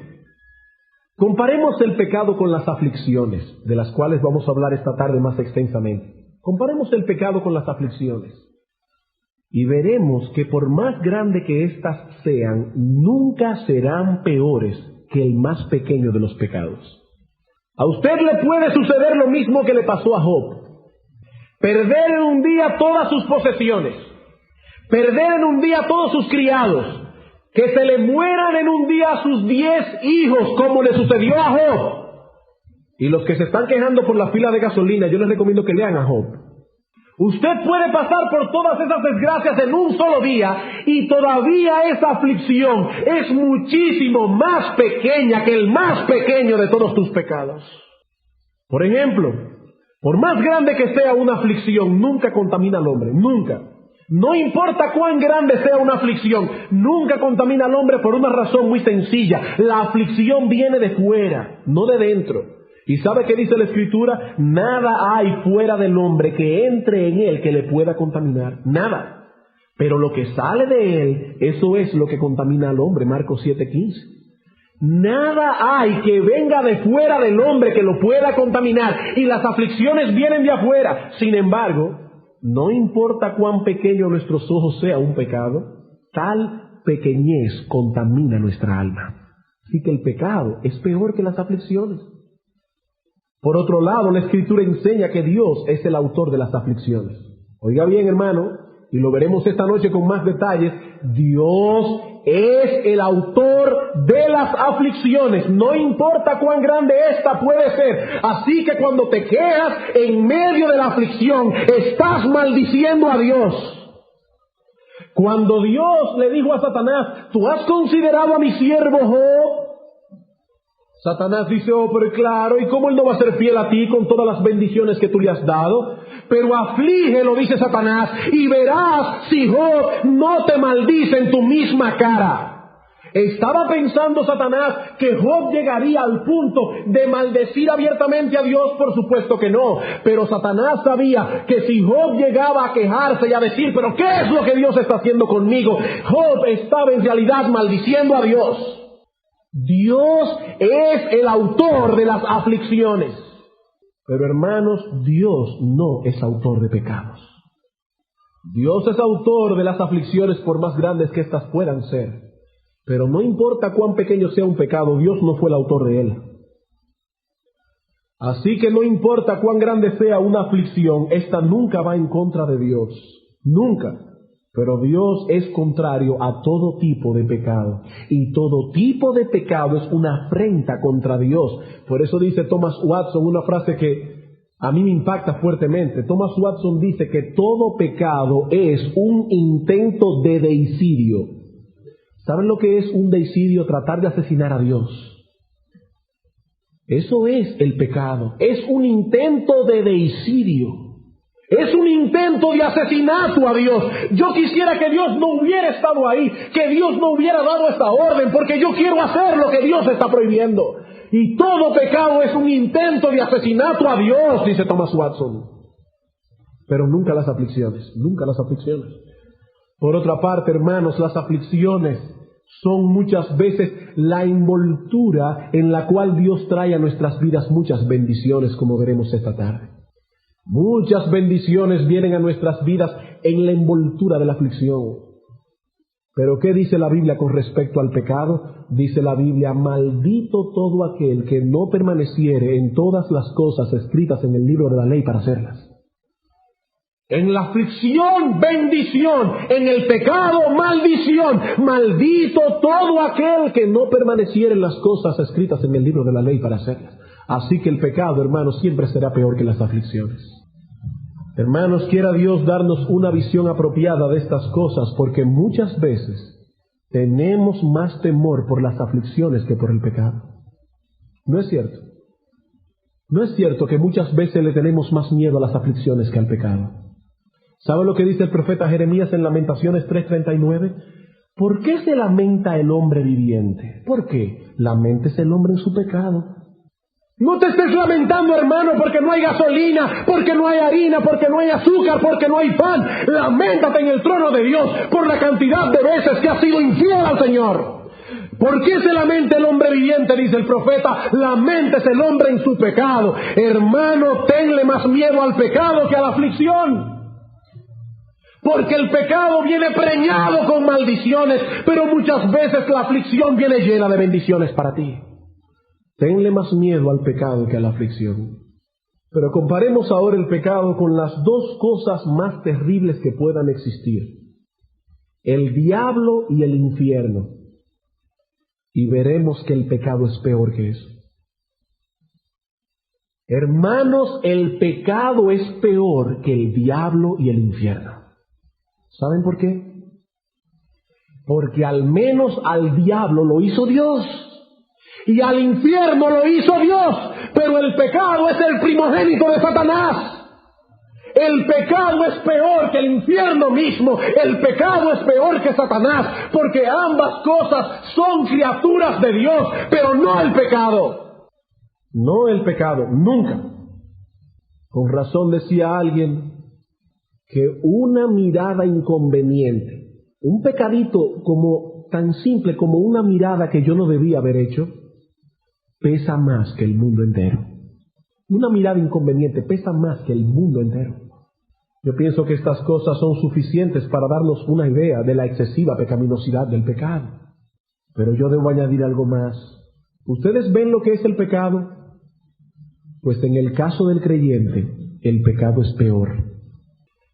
comparemos el pecado con las aflicciones, de las cuales vamos a hablar esta tarde más extensamente. Comparemos el pecado con las aflicciones, y veremos que por más grande que éstas sean, nunca serán peores que el más pequeño de los pecados. A usted le puede suceder lo mismo que le pasó a Job. Perder en un día todas sus posesiones, perder en un día todos sus criados, que se le mueran en un día sus 10 hijos, como le sucedió a Job. Y los que se están quejando por la fila de gasolina, yo les recomiendo que lean a Job. Usted puede pasar por todas esas desgracias en un solo día y todavía esa aflicción es muchísimo más pequeña que el más pequeño de todos tus pecados. Por ejemplo, por más grande que sea una aflicción, nunca contamina al hombre, nunca. No importa cuán grande sea una aflicción, nunca contamina al hombre por una razón muy sencilla. La aflicción viene de fuera, no de dentro. ¿Y sabe qué dice la Escritura? Nada hay fuera del hombre que entre en él que le pueda contaminar. Nada. Pero lo que sale de él, eso es lo que contamina al hombre. Marcos 7:15. Nada hay que venga de fuera del hombre que lo pueda contaminar. Y las aflicciones vienen de afuera. Sin embargo, no importa cuán pequeño a nuestros ojos sea un pecado, tal pequeñez contamina nuestra alma. Así que el pecado es peor que las aflicciones. Por otro lado, la Escritura enseña que Dios es el autor de las aflicciones. Oiga bien, hermano, y lo veremos esta noche con más detalles, Dios es el autor de las aflicciones, no importa cuán grande esta puede ser. Así que cuando te quejas en medio de la aflicción, estás maldiciendo a Dios. Cuando Dios le dijo a Satanás, ¿tú has considerado a mi siervo Job? Satanás dice, oh, pero claro, ¿y cómo él no va a ser fiel a ti con todas las bendiciones que tú le has dado? Pero aflígelo, dice Satanás, y verás si Job no te maldice en tu misma cara. ¿Estaba pensando Satanás que Job llegaría al punto de maldecir abiertamente a Dios? Por supuesto que no. Pero Satanás sabía que si Job llegaba a quejarse y a decir, ¿pero qué es lo que Dios está haciendo conmigo? Job estaba en realidad maldiciendo a Dios. Dios es el autor de las aflicciones. Pero hermanos, Dios no es autor de pecados. Dios es autor de las aflicciones por más grandes que éstas puedan ser. Pero no importa cuán pequeño sea un pecado, Dios no fue el autor de él. Así que no importa cuán grande sea una aflicción, esta nunca va en contra de Dios. Nunca. Pero Dios es contrario a todo tipo de pecado. Y todo tipo de pecado es una afrenta contra Dios. Por eso dice Thomas Watson una frase que a mí me impacta fuertemente. Thomas Watson dice que todo pecado es un intento de deicidio. ¿Saben lo que es un deicidio? Tratar de asesinar a Dios. Eso es el pecado. Es un intento de deicidio. Es un intento de asesinato a Dios. Yo quisiera que Dios no hubiera estado ahí, que Dios no hubiera dado esta orden, porque yo quiero hacer lo que Dios está prohibiendo. Y todo pecado es un intento de asesinato a Dios, dice Thomas Watson. Pero nunca las aflicciones, nunca las aflicciones. Por otra parte, hermanos, las aflicciones son muchas veces la envoltura en la cual Dios trae a nuestras vidas muchas bendiciones, como veremos esta tarde. Muchas bendiciones vienen a nuestras vidas en la envoltura de la aflicción. Pero ¿qué dice la Biblia con respecto al pecado? Dice la Biblia, maldito todo aquel que no permaneciere en todas las cosas escritas en el libro de la ley para hacerlas. En la aflicción, bendición. En el pecado, maldición. Maldito todo aquel que no permaneciere en las cosas escritas en el libro de la ley para hacerlas. Así que el pecado, hermanos, siempre será peor que las aflicciones. Hermanos, quiera Dios darnos una visión apropiada de estas cosas, porque muchas veces tenemos más temor por las aflicciones que por el pecado. ¿No es cierto? ¿No es cierto que muchas veces le tenemos más miedo a las aflicciones que al pecado? ¿Sabe lo que dice el profeta Jeremías en Lamentaciones 3:39? ¿Por qué se lamenta el hombre viviente? ¿Por qué? Laméntese el hombre en su pecado. No te estés lamentando, hermano, porque no hay gasolina, porque no hay harina, porque no hay azúcar, porque no hay pan. Lamentate en el trono de Dios por la cantidad de veces que has sido infiel al Señor. ¿Por qué se lamenta el hombre viviente? Dice el profeta. Laméntese el hombre en su pecado. Hermano, tenle más miedo al pecado que a la aflicción. Porque el pecado viene preñado con maldiciones, pero muchas veces la aflicción viene llena de bendiciones para ti. Tenle más miedo al pecado que a la aflicción. Pero comparemos ahora el pecado con las dos cosas más terribles que puedan existir: el diablo y el infierno. Y veremos que el pecado es peor que eso. Hermanos, el pecado es peor que el diablo y el infierno. ¿Saben por qué? Porque al menos al diablo lo hizo Dios. Y al infierno lo hizo Dios. Pero el pecado es el primogénito de Satanás. El pecado es peor que el infierno mismo. El pecado es peor que Satanás. Porque ambas cosas son criaturas de Dios. Pero no el pecado. No el pecado, nunca. Con razón decía alguien que una mirada inconveniente, un pecadito como tan simple como una mirada que yo no debía haber hecho, pesa más que el mundo entero. Una mirada inconveniente pesa más que el mundo entero. Yo pienso que estas cosas son suficientes para darnos una idea de la excesiva pecaminosidad del pecado. Pero yo debo añadir algo más. ¿Ustedes ven lo que es el pecado? Pues en el caso del creyente, el pecado es peor.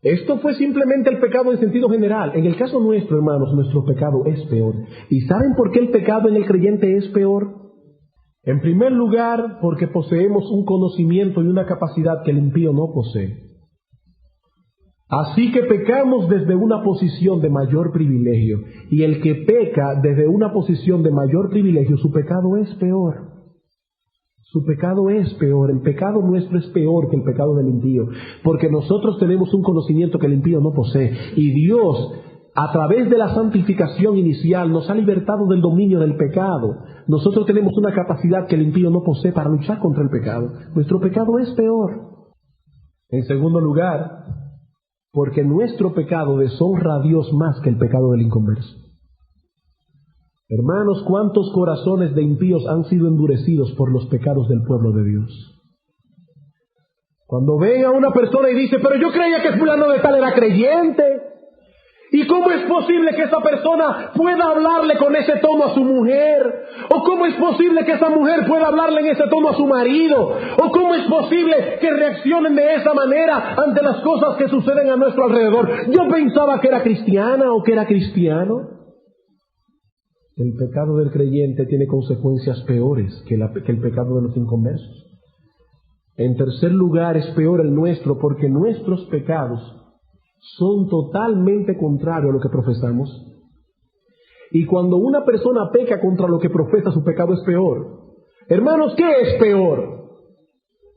Esto fue simplemente el pecado en sentido general. En el caso nuestro, hermanos, nuestro pecado es peor. ¿Y saben por qué el pecado en el creyente es peor? En primer lugar, porque poseemos un conocimiento y una capacidad que el impío no posee. Así que pecamos desde una posición de mayor privilegio. Y el que peca desde una posición de mayor privilegio, su pecado es peor. Su pecado es peor. El pecado nuestro es peor que el pecado del impío. Porque nosotros tenemos un conocimiento que el impío no posee. Y Dios, a través de la santificación inicial, nos ha libertado del dominio del pecado. Nosotros tenemos una capacidad que el impío no posee para luchar contra el pecado. Nuestro pecado es peor. En segundo lugar, porque nuestro pecado deshonra a Dios más que el pecado del inconverso. Hermanos, ¿cuántos corazones de impíos han sido endurecidos por los pecados del pueblo de Dios? Cuando ven a una persona y dice, pero yo creía que fulano de tal era creyente. ¿Y cómo es posible que esa persona pueda hablarle con ese tono a su mujer? ¿O cómo es posible que esa mujer pueda hablarle en ese tono a su marido? ¿O cómo es posible que reaccionen de esa manera ante las cosas que suceden a nuestro alrededor? Yo pensaba que era cristiana o que era cristiano. El pecado del creyente tiene consecuencias peores que el pecado de los inconversos. En tercer lugar, es peor el nuestro porque nuestros pecados son totalmente contrarios a lo que profesamos. Y cuando una persona peca contra lo que profesa, su pecado es peor. Hermanos, ¿qué es peor?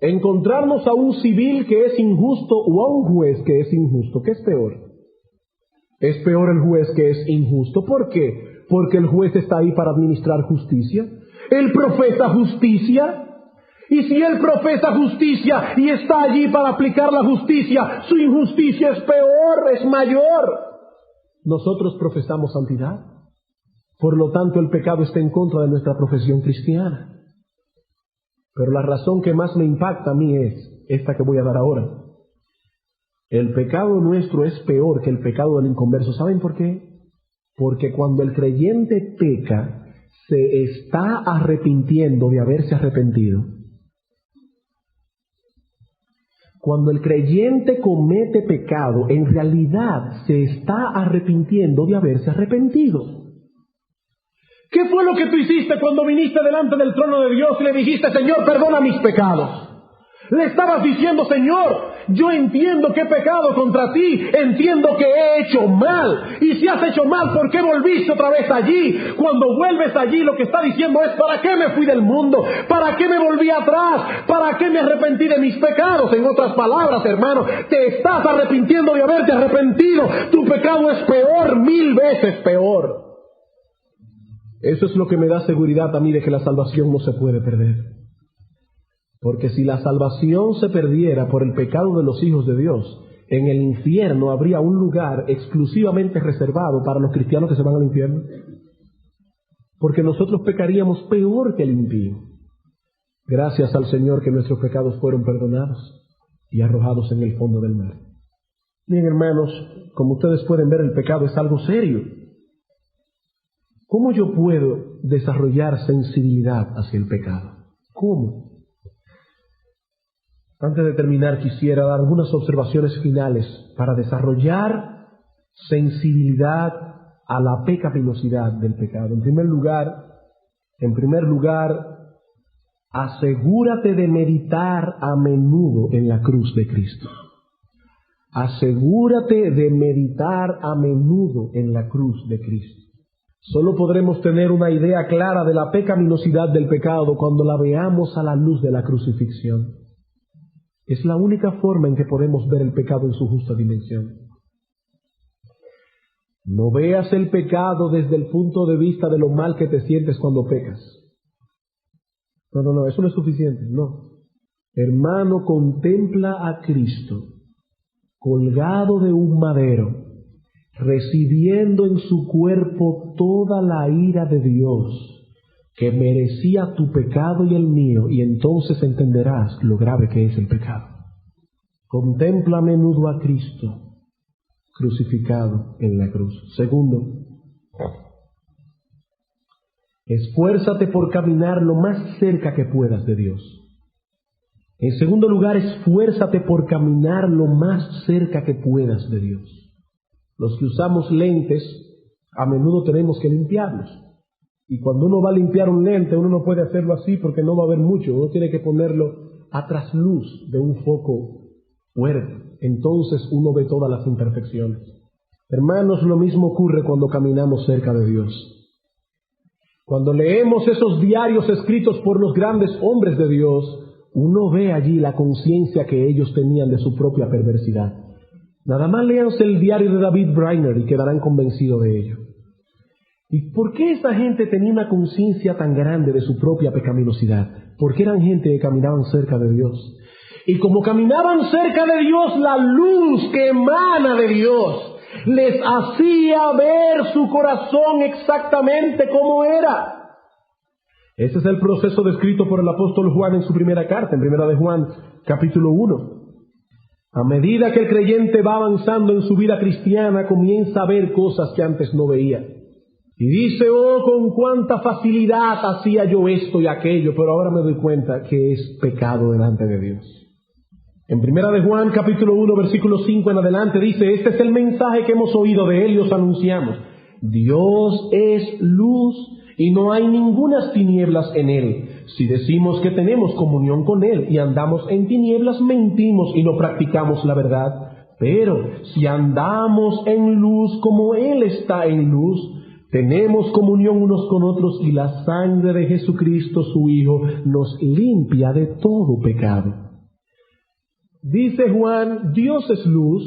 Encontrarnos a un civil que es injusto o a un juez que es injusto. ¿Qué es peor? Es peor el juez que es injusto. ¿Por qué? Porque el juez está ahí para administrar justicia. Él profesa justicia. Y si él profesa justicia y está allí para aplicar la justicia, su injusticia es peor, es mayor. Nosotros profesamos santidad. Por lo tanto, el pecado está en contra de nuestra profesión cristiana. Pero la razón que más me impacta a mí es esta que voy a dar ahora. El pecado nuestro es peor que el pecado del inconverso. ¿Saben por qué? Porque cuando el creyente peca, se está arrepintiendo de haberse arrepentido. Cuando el creyente comete pecado, en realidad se está arrepintiendo de haberse arrepentido. ¿Qué fue lo que tú hiciste cuando viniste delante del trono de Dios y le dijiste, Señor, perdona mis pecados? Le estabas diciendo, Señor, yo entiendo que he pecado contra ti, entiendo que he hecho mal. Y si has hecho mal, ¿por qué volviste otra vez allí? Cuando vuelves allí, lo que está diciendo es, ¿para qué me fui del mundo? ¿Para qué me volví atrás? ¿Para qué me arrepentí de mis pecados? En otras palabras, hermano, te estás arrepintiendo de haberte arrepentido. Tu pecado es peor, 1000 veces peor. Eso es lo que me da seguridad a mí de que la salvación no se puede perder. Porque si la salvación se perdiera por el pecado de los hijos de Dios, en el infierno habría un lugar exclusivamente reservado para los cristianos que se van al infierno. Porque nosotros pecaríamos peor que el impío. Gracias al Señor que nuestros pecados fueron perdonados y arrojados en el fondo del mar. Bien, hermanos, como ustedes pueden ver, el pecado es algo serio. ¿Cómo yo puedo desarrollar sensibilidad hacia el pecado? ¿Cómo? Antes de terminar, quisiera dar algunas observaciones finales para desarrollar sensibilidad a la pecaminosidad del pecado. En primer lugar, asegúrate de meditar a menudo en la cruz de Cristo. Asegúrate de meditar a menudo en la cruz de Cristo. Solo podremos tener una idea clara de la pecaminosidad del pecado cuando la veamos a la luz de la crucifixión. Es la única forma en que podemos ver el pecado en su justa dimensión. No veas el pecado desde el punto de vista de lo mal que te sientes cuando pecas. No, eso no es suficiente, no. Hermano, contempla a Cristo colgado de un madero, recibiendo en su cuerpo toda la ira de Dios que merecía tu pecado y el mío, y entonces entenderás lo grave que es el pecado. Contempla a menudo a Cristo crucificado en la cruz. Segundo, esfuérzate por caminar lo más cerca que puedas de Dios. En segundo lugar, esfuérzate por caminar lo más cerca que puedas de Dios. Los que usamos lentes, a menudo tenemos que limpiarlos. Y cuando uno va a limpiar un lente, uno no puede hacerlo así porque no va a ver mucho. Uno tiene que ponerlo a trasluz de un foco fuerte. Entonces uno ve todas las imperfecciones. Hermanos, lo mismo ocurre cuando caminamos cerca de Dios. Cuando leemos esos diarios escritos por los grandes hombres de Dios, uno ve allí la conciencia que ellos tenían de su propia perversidad. Nada más léanse el diario de David Brainerd y quedarán convencidos de ello. ¿Y por qué esa gente tenía una conciencia tan grande de su propia pecaminosidad? Porque eran gente que caminaban cerca de Dios. Y como caminaban cerca de Dios, la luz que emana de Dios les hacía ver su corazón exactamente como era. Ese es el proceso descrito por el apóstol Juan en su primera carta, en primera de Juan, capítulo 1. A medida que el creyente va avanzando en su vida cristiana, comienza a ver cosas que antes no veía. Y dice, oh, con cuánta facilidad hacía yo esto y aquello, pero ahora me doy cuenta que es pecado delante de Dios. En primera de Juan, capítulo 1, versículo 5 en adelante, dice, este es el mensaje que hemos oído de él y os anunciamos. Dios es luz y no hay ningunas tinieblas en él. Si decimos que tenemos comunión con él y andamos en tinieblas, mentimos y no practicamos la verdad. Pero si andamos en luz como él está en luz, tenemos comunión unos con otros y la sangre de Jesucristo, su Hijo, nos limpia de todo pecado. Dice Juan, Dios es luz.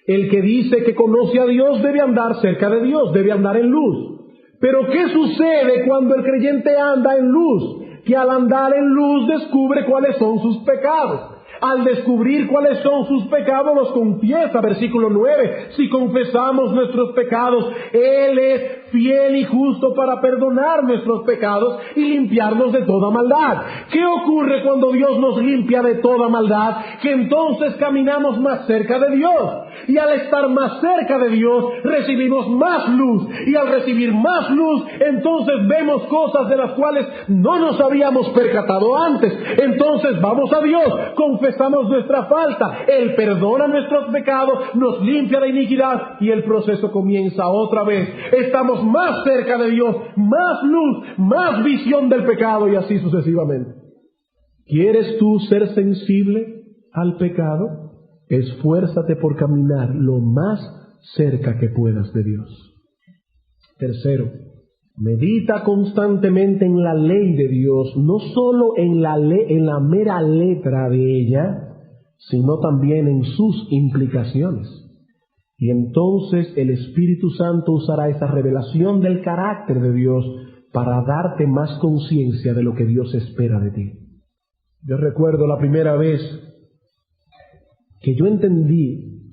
El que dice que conoce a Dios debe andar cerca de Dios, debe andar en luz. Pero ¿qué sucede cuando el creyente anda en luz? Que al andar en luz descubre cuáles son sus pecados. Al descubrir cuáles son sus pecados, los confiesa, versículo 9. Si confesamos nuestros pecados, Él es fiel y justo para perdonar nuestros pecados y limpiarnos de toda maldad. ¿Qué ocurre cuando Dios nos limpia de toda maldad? Que entonces caminamos más cerca de Dios. Y al estar más cerca de Dios, recibimos más luz. Y al recibir más luz, entonces vemos cosas de las cuales no nos habíamos percatado antes. Entonces vamos a Dios, confesamos nuestra falta, Él perdona nuestros pecados, nos limpia de iniquidad y el proceso comienza otra vez. Estamos más cerca de Dios, más luz, más visión del pecado y así sucesivamente. ¿Quieres tú ser sensible al pecado? Esfuérzate por caminar lo más cerca que puedas de Dios. Tercero, medita constantemente en la ley de Dios, no solo en la mera letra de ella, sino también en sus implicaciones. Y entonces el Espíritu Santo usará esa revelación del carácter de Dios para darte más conciencia de lo que Dios espera de ti. Yo recuerdo la primera vez que yo entendí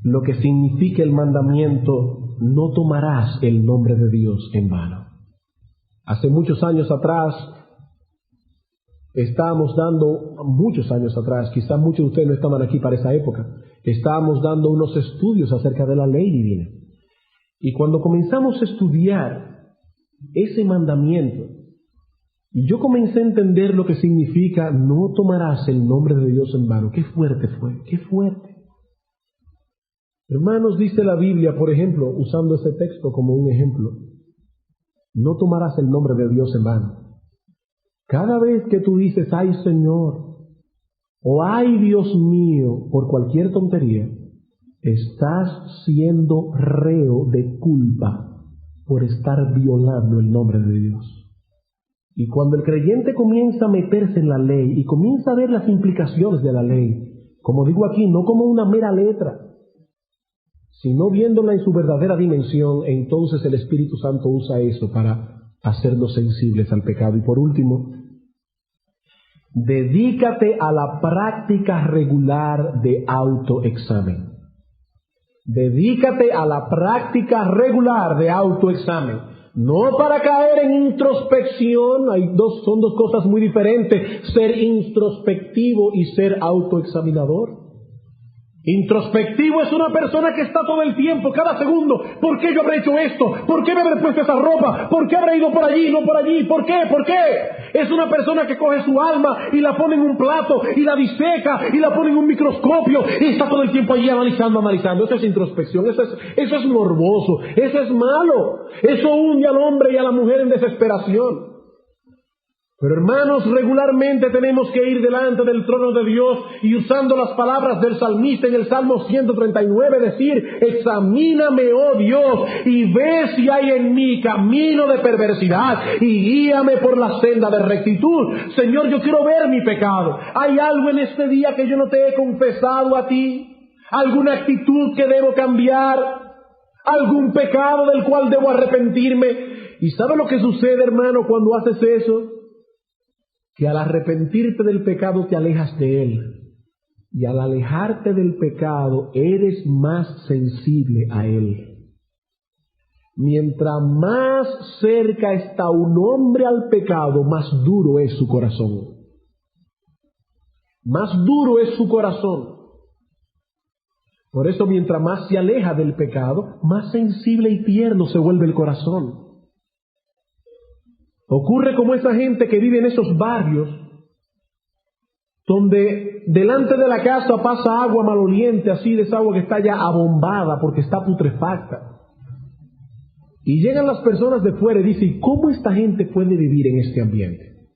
lo que significa el mandamiento, no tomarás el nombre de Dios en vano. Hace muchos años atrás, quizás muchos de ustedes no estaban aquí para esa época, estábamos dando unos estudios acerca de la ley divina. Y cuando comenzamos a estudiar ese mandamiento, yo comencé a entender lo que significa no tomarás el nombre de Dios en vano. Qué fuerte fue, qué fuerte. Hermanos, dice la Biblia, por ejemplo, usando ese texto como un ejemplo, no tomarás el nombre de Dios en vano. Cada vez que tú dices, ay Señor, o ay Dios mío, por cualquier tontería, estás siendo reo de culpa por estar violando el nombre de Dios. Y cuando el creyente comienza a meterse en la ley y comienza a ver las implicaciones de la ley, como digo aquí, no como una mera letra, sino viéndola en su verdadera dimensión, entonces el Espíritu Santo usa eso para hacernos sensibles al pecado. Y por último, dedícate a la práctica regular de autoexamen. Dedícate a la práctica regular de autoexamen. No para caer en introspección, son dos cosas muy diferentes, ser introspectivo y ser autoexaminador. Introspectivo es una persona que está todo el tiempo, cada segundo, ¿por qué yo habré hecho esto? ¿Por qué me habré puesto esa ropa? ¿Por qué habré ido por allí, no por allí? ¿Por qué? ¿Por qué? Es una persona que coge su alma y la pone en un plato y la diseca y la pone en un microscopio y está todo el tiempo allí analizando. Eso es introspección, eso es morboso, eso es malo, eso hunde al hombre y a la mujer en desesperación. Pero hermanos, regularmente tenemos que ir delante del trono de Dios y usando las palabras del salmista en el Salmo 139 decir: examíname, oh Dios, y ve si hay en mí camino de perversidad y guíame por la senda de rectitud. Señor, yo quiero ver mi pecado. ¿Hay algo en este día que yo no te he confesado a ti? ¿Alguna actitud que debo cambiar? ¿Algún pecado del cual debo arrepentirme? ¿Y sabe lo que sucede, hermano, cuando haces eso? Que al arrepentirte del pecado te alejas de él. Y al alejarte del pecado eres más sensible a él. Mientras más cerca está un hombre al pecado, más duro es su corazón. Más duro es su corazón. Por eso, mientras más se aleja del pecado, más sensible y tierno se vuelve el corazón. Ocurre como esa gente que vive en esos barrios donde delante de la casa pasa agua maloliente, así de esa agua que está ya abombada porque está putrefacta. Y llegan las personas de fuera y dicen: ¿cómo esta gente puede vivir en este ambiente?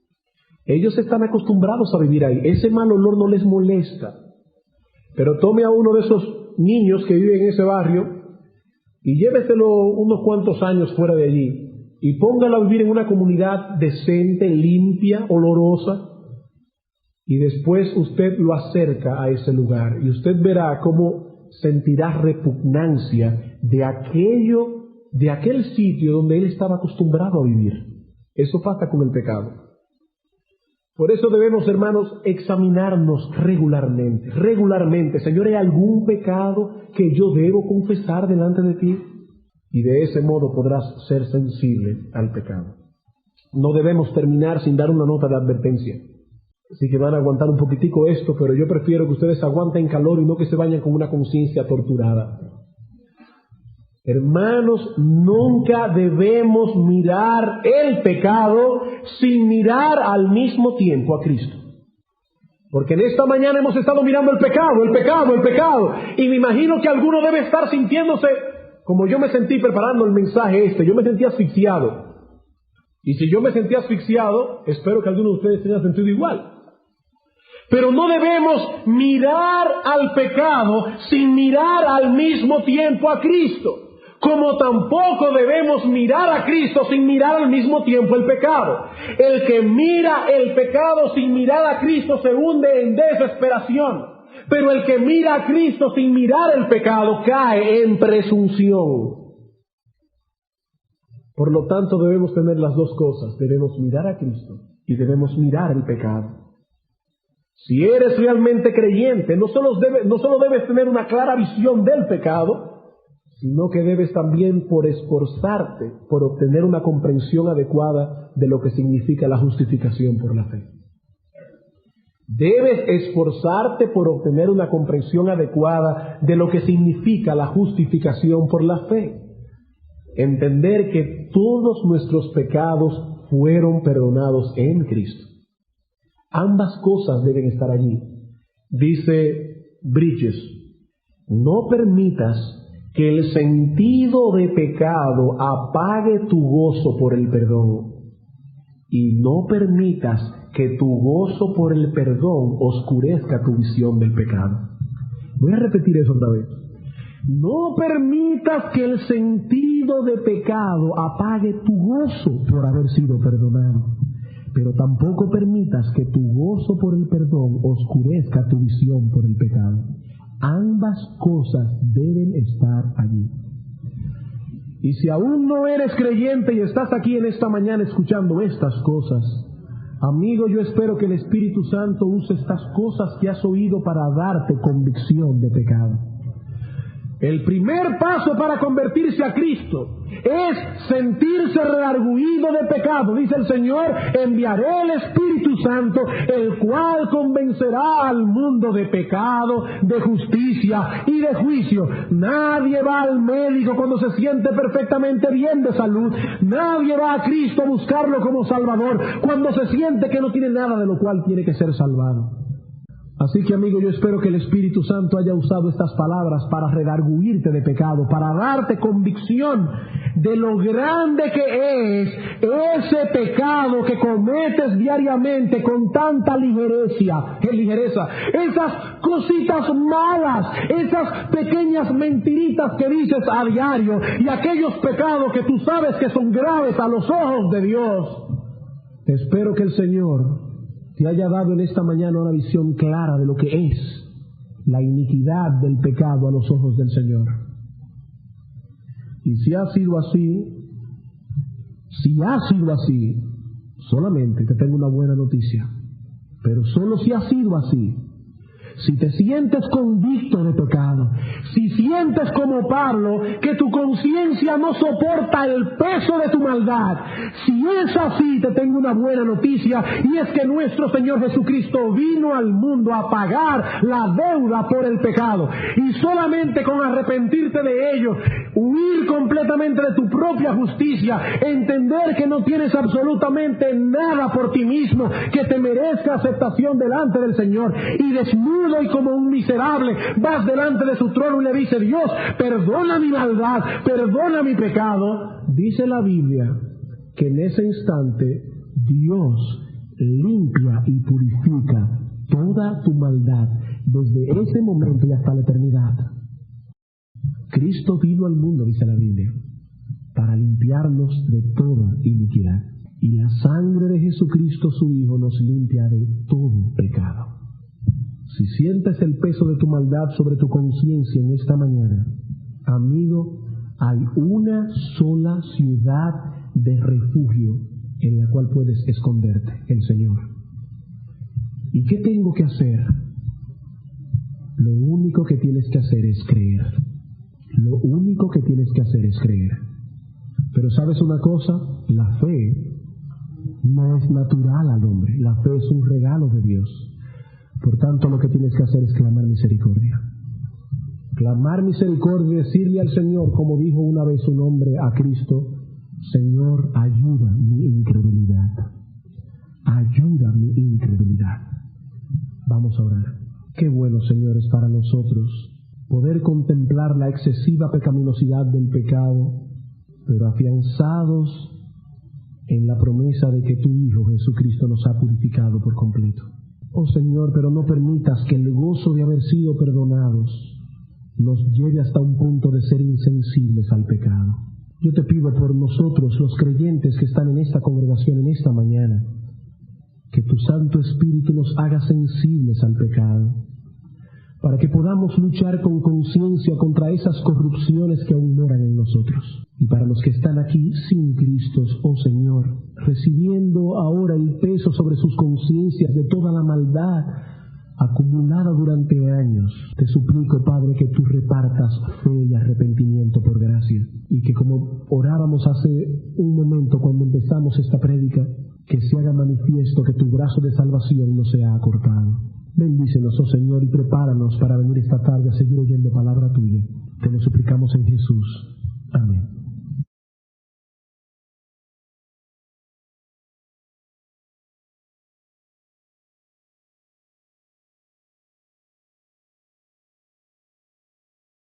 Ellos están acostumbrados a vivir ahí, ese mal olor no les molesta. Pero tome a uno de esos niños que viven en ese barrio y lléveselo unos cuantos años fuera de allí. Y póngalo a vivir en una comunidad decente, limpia, olorosa. Y después usted lo acerca a ese lugar. Y usted verá cómo sentirá repugnancia de aquel sitio donde él estaba acostumbrado a vivir. Eso pasa con el pecado. Por eso debemos, hermanos, examinarnos regularmente. Regularmente. Señor, ¿hay algún pecado que yo debo confesar delante de ti? Y de ese modo podrás ser sensible al pecado. No debemos terminar sin dar una nota de advertencia. Así que van a aguantar un poquitico esto, pero yo prefiero que ustedes aguanten calor y no que se vayan con una conciencia torturada. Hermanos, nunca debemos mirar el pecado sin mirar al mismo tiempo a Cristo. Porque en esta mañana hemos estado mirando el pecado. Y me imagino que alguno debe estar sintiéndose como yo me sentí preparando el mensaje yo me sentí asfixiado. Y si yo me sentí asfixiado, espero que alguno de ustedes se haya sentido igual. Pero no debemos mirar al pecado sin mirar al mismo tiempo a Cristo. Como tampoco debemos mirar a Cristo sin mirar al mismo tiempo el pecado. El que mira el pecado sin mirar a Cristo se hunde en desesperación. Pero el que mira a Cristo sin mirar el pecado cae en presunción. Por lo tanto, debemos tener las dos cosas. Debemos mirar a Cristo y debemos mirar el pecado. Si eres realmente creyente, no solo debes tener una clara visión del pecado, sino que debes también por esforzarte por obtener una comprensión adecuada de lo que significa la justificación por la fe. Debes esforzarte por obtener una comprensión adecuada de lo que significa la justificación por la fe. Entender que todos nuestros pecados fueron perdonados en Cristo. Ambas cosas deben estar allí. Dice Bridges: no permitas que el sentido de pecado apague tu gozo por el perdón. Y no permitas que tu gozo por el perdón oscurezca tu visión del pecado. Voy a repetir eso otra vez. No permitas que el sentido de pecado apague tu gozo por haber sido perdonado. Pero tampoco permitas que tu gozo por el perdón oscurezca tu visión por el pecado. Ambas cosas deben estar allí. Y si aún no eres creyente y estás aquí en esta mañana escuchando estas cosas, amigo, yo espero que el Espíritu Santo use estas cosas que has oído para darte convicción de pecado. El primer paso para convertirse a Cristo es sentirse redarguido de pecado. Dice el Señor: enviaré el Espíritu Santo, el cual convencerá al mundo de pecado, de justicia y de juicio. Nadie va al médico cuando se siente perfectamente bien de salud. Nadie va a Cristo a buscarlo como Salvador cuando se siente que no tiene nada de lo cual tiene que ser salvado. Así que, amigo, yo espero que el Espíritu Santo haya usado estas palabras para redarguirte de pecado, para darte convicción de lo grande que es ese pecado que cometes diariamente con tanta ligereza, esas cositas malas, esas pequeñas mentiritas que dices a diario, y aquellos pecados que tú sabes que son graves a los ojos de Dios. Espero que el Señor te haya dado en esta mañana una visión clara de lo que es la iniquidad del pecado a los ojos del Señor. Y si ha sido así, solamente te tengo una buena noticia. Pero solo si ha sido así, si te sientes convicto de pecado, si sientes como Pablo que tu conciencia no soporta el peso de tu maldad, si es así, te tengo una buena noticia, y es que nuestro Señor Jesucristo vino al mundo a pagar la deuda por el pecado, y solamente con arrepentirte de ello, huir completamente de tu propia justicia, entender que no tienes absolutamente nada por ti mismo que te merezca aceptación delante del Señor, y desnudo y como un miserable vas delante de su trono y le dice: Dios, perdona mi maldad, perdona mi pecado. Dice la Biblia que en ese instante Dios limpia y purifica toda tu maldad desde ese momento y hasta la eternidad. Cristo vino al mundo, dice la Biblia, para limpiarnos de toda iniquidad, y la sangre de Jesucristo su Hijo nos limpia de todo pecado. Si sientes el peso de tu maldad sobre tu conciencia en esta mañana, amigo, hay una sola ciudad de refugio en la cual puedes esconderte: el Señor. ¿Y qué tengo que hacer? Lo único que tienes que hacer es creer. Lo único que tienes que hacer es creer. Pero ¿sabes una cosa? La fe no es natural al hombre. La fe es un regalo de Dios. Por tanto, lo que tienes que hacer es clamar misericordia. Clamar misericordia y decirle al Señor, como dijo una vez un hombre a Cristo: Señor, ayuda mi incredulidad. Ayuda mi incredulidad. Vamos a orar. Qué bueno, Señor, es para nosotros poder contemplar la excesiva pecaminosidad del pecado, pero afianzados en la promesa de que tu Hijo Jesucristo nos ha purificado por completo. Oh Señor, pero no permitas que el gozo de haber sido perdonados nos lleve hasta un punto de ser insensibles al pecado. Yo te pido por nosotros, los creyentes que están en esta congregación en esta mañana, que tu Santo Espíritu nos haga sensibles al pecado, para que podamos luchar con conciencia contra esas corrupciones que aún moran en nosotros. Y para los que están aquí sin Cristo, oh Señor, recibiendo ahora el peso sobre sus conciencias de toda la maldad acumulada durante años, te suplico, Padre, que tú repartas fe y arrepentimiento por gracia, y que, como orábamos hace un momento cuando empezamos esta prédica, que se haga manifiesto que tu brazo de salvación no se ha acortado. Bendícenos, oh Señor, y prepáranos para venir esta tarde a seguir oyendo palabra tuya. Te lo suplicamos en Jesús. Amén.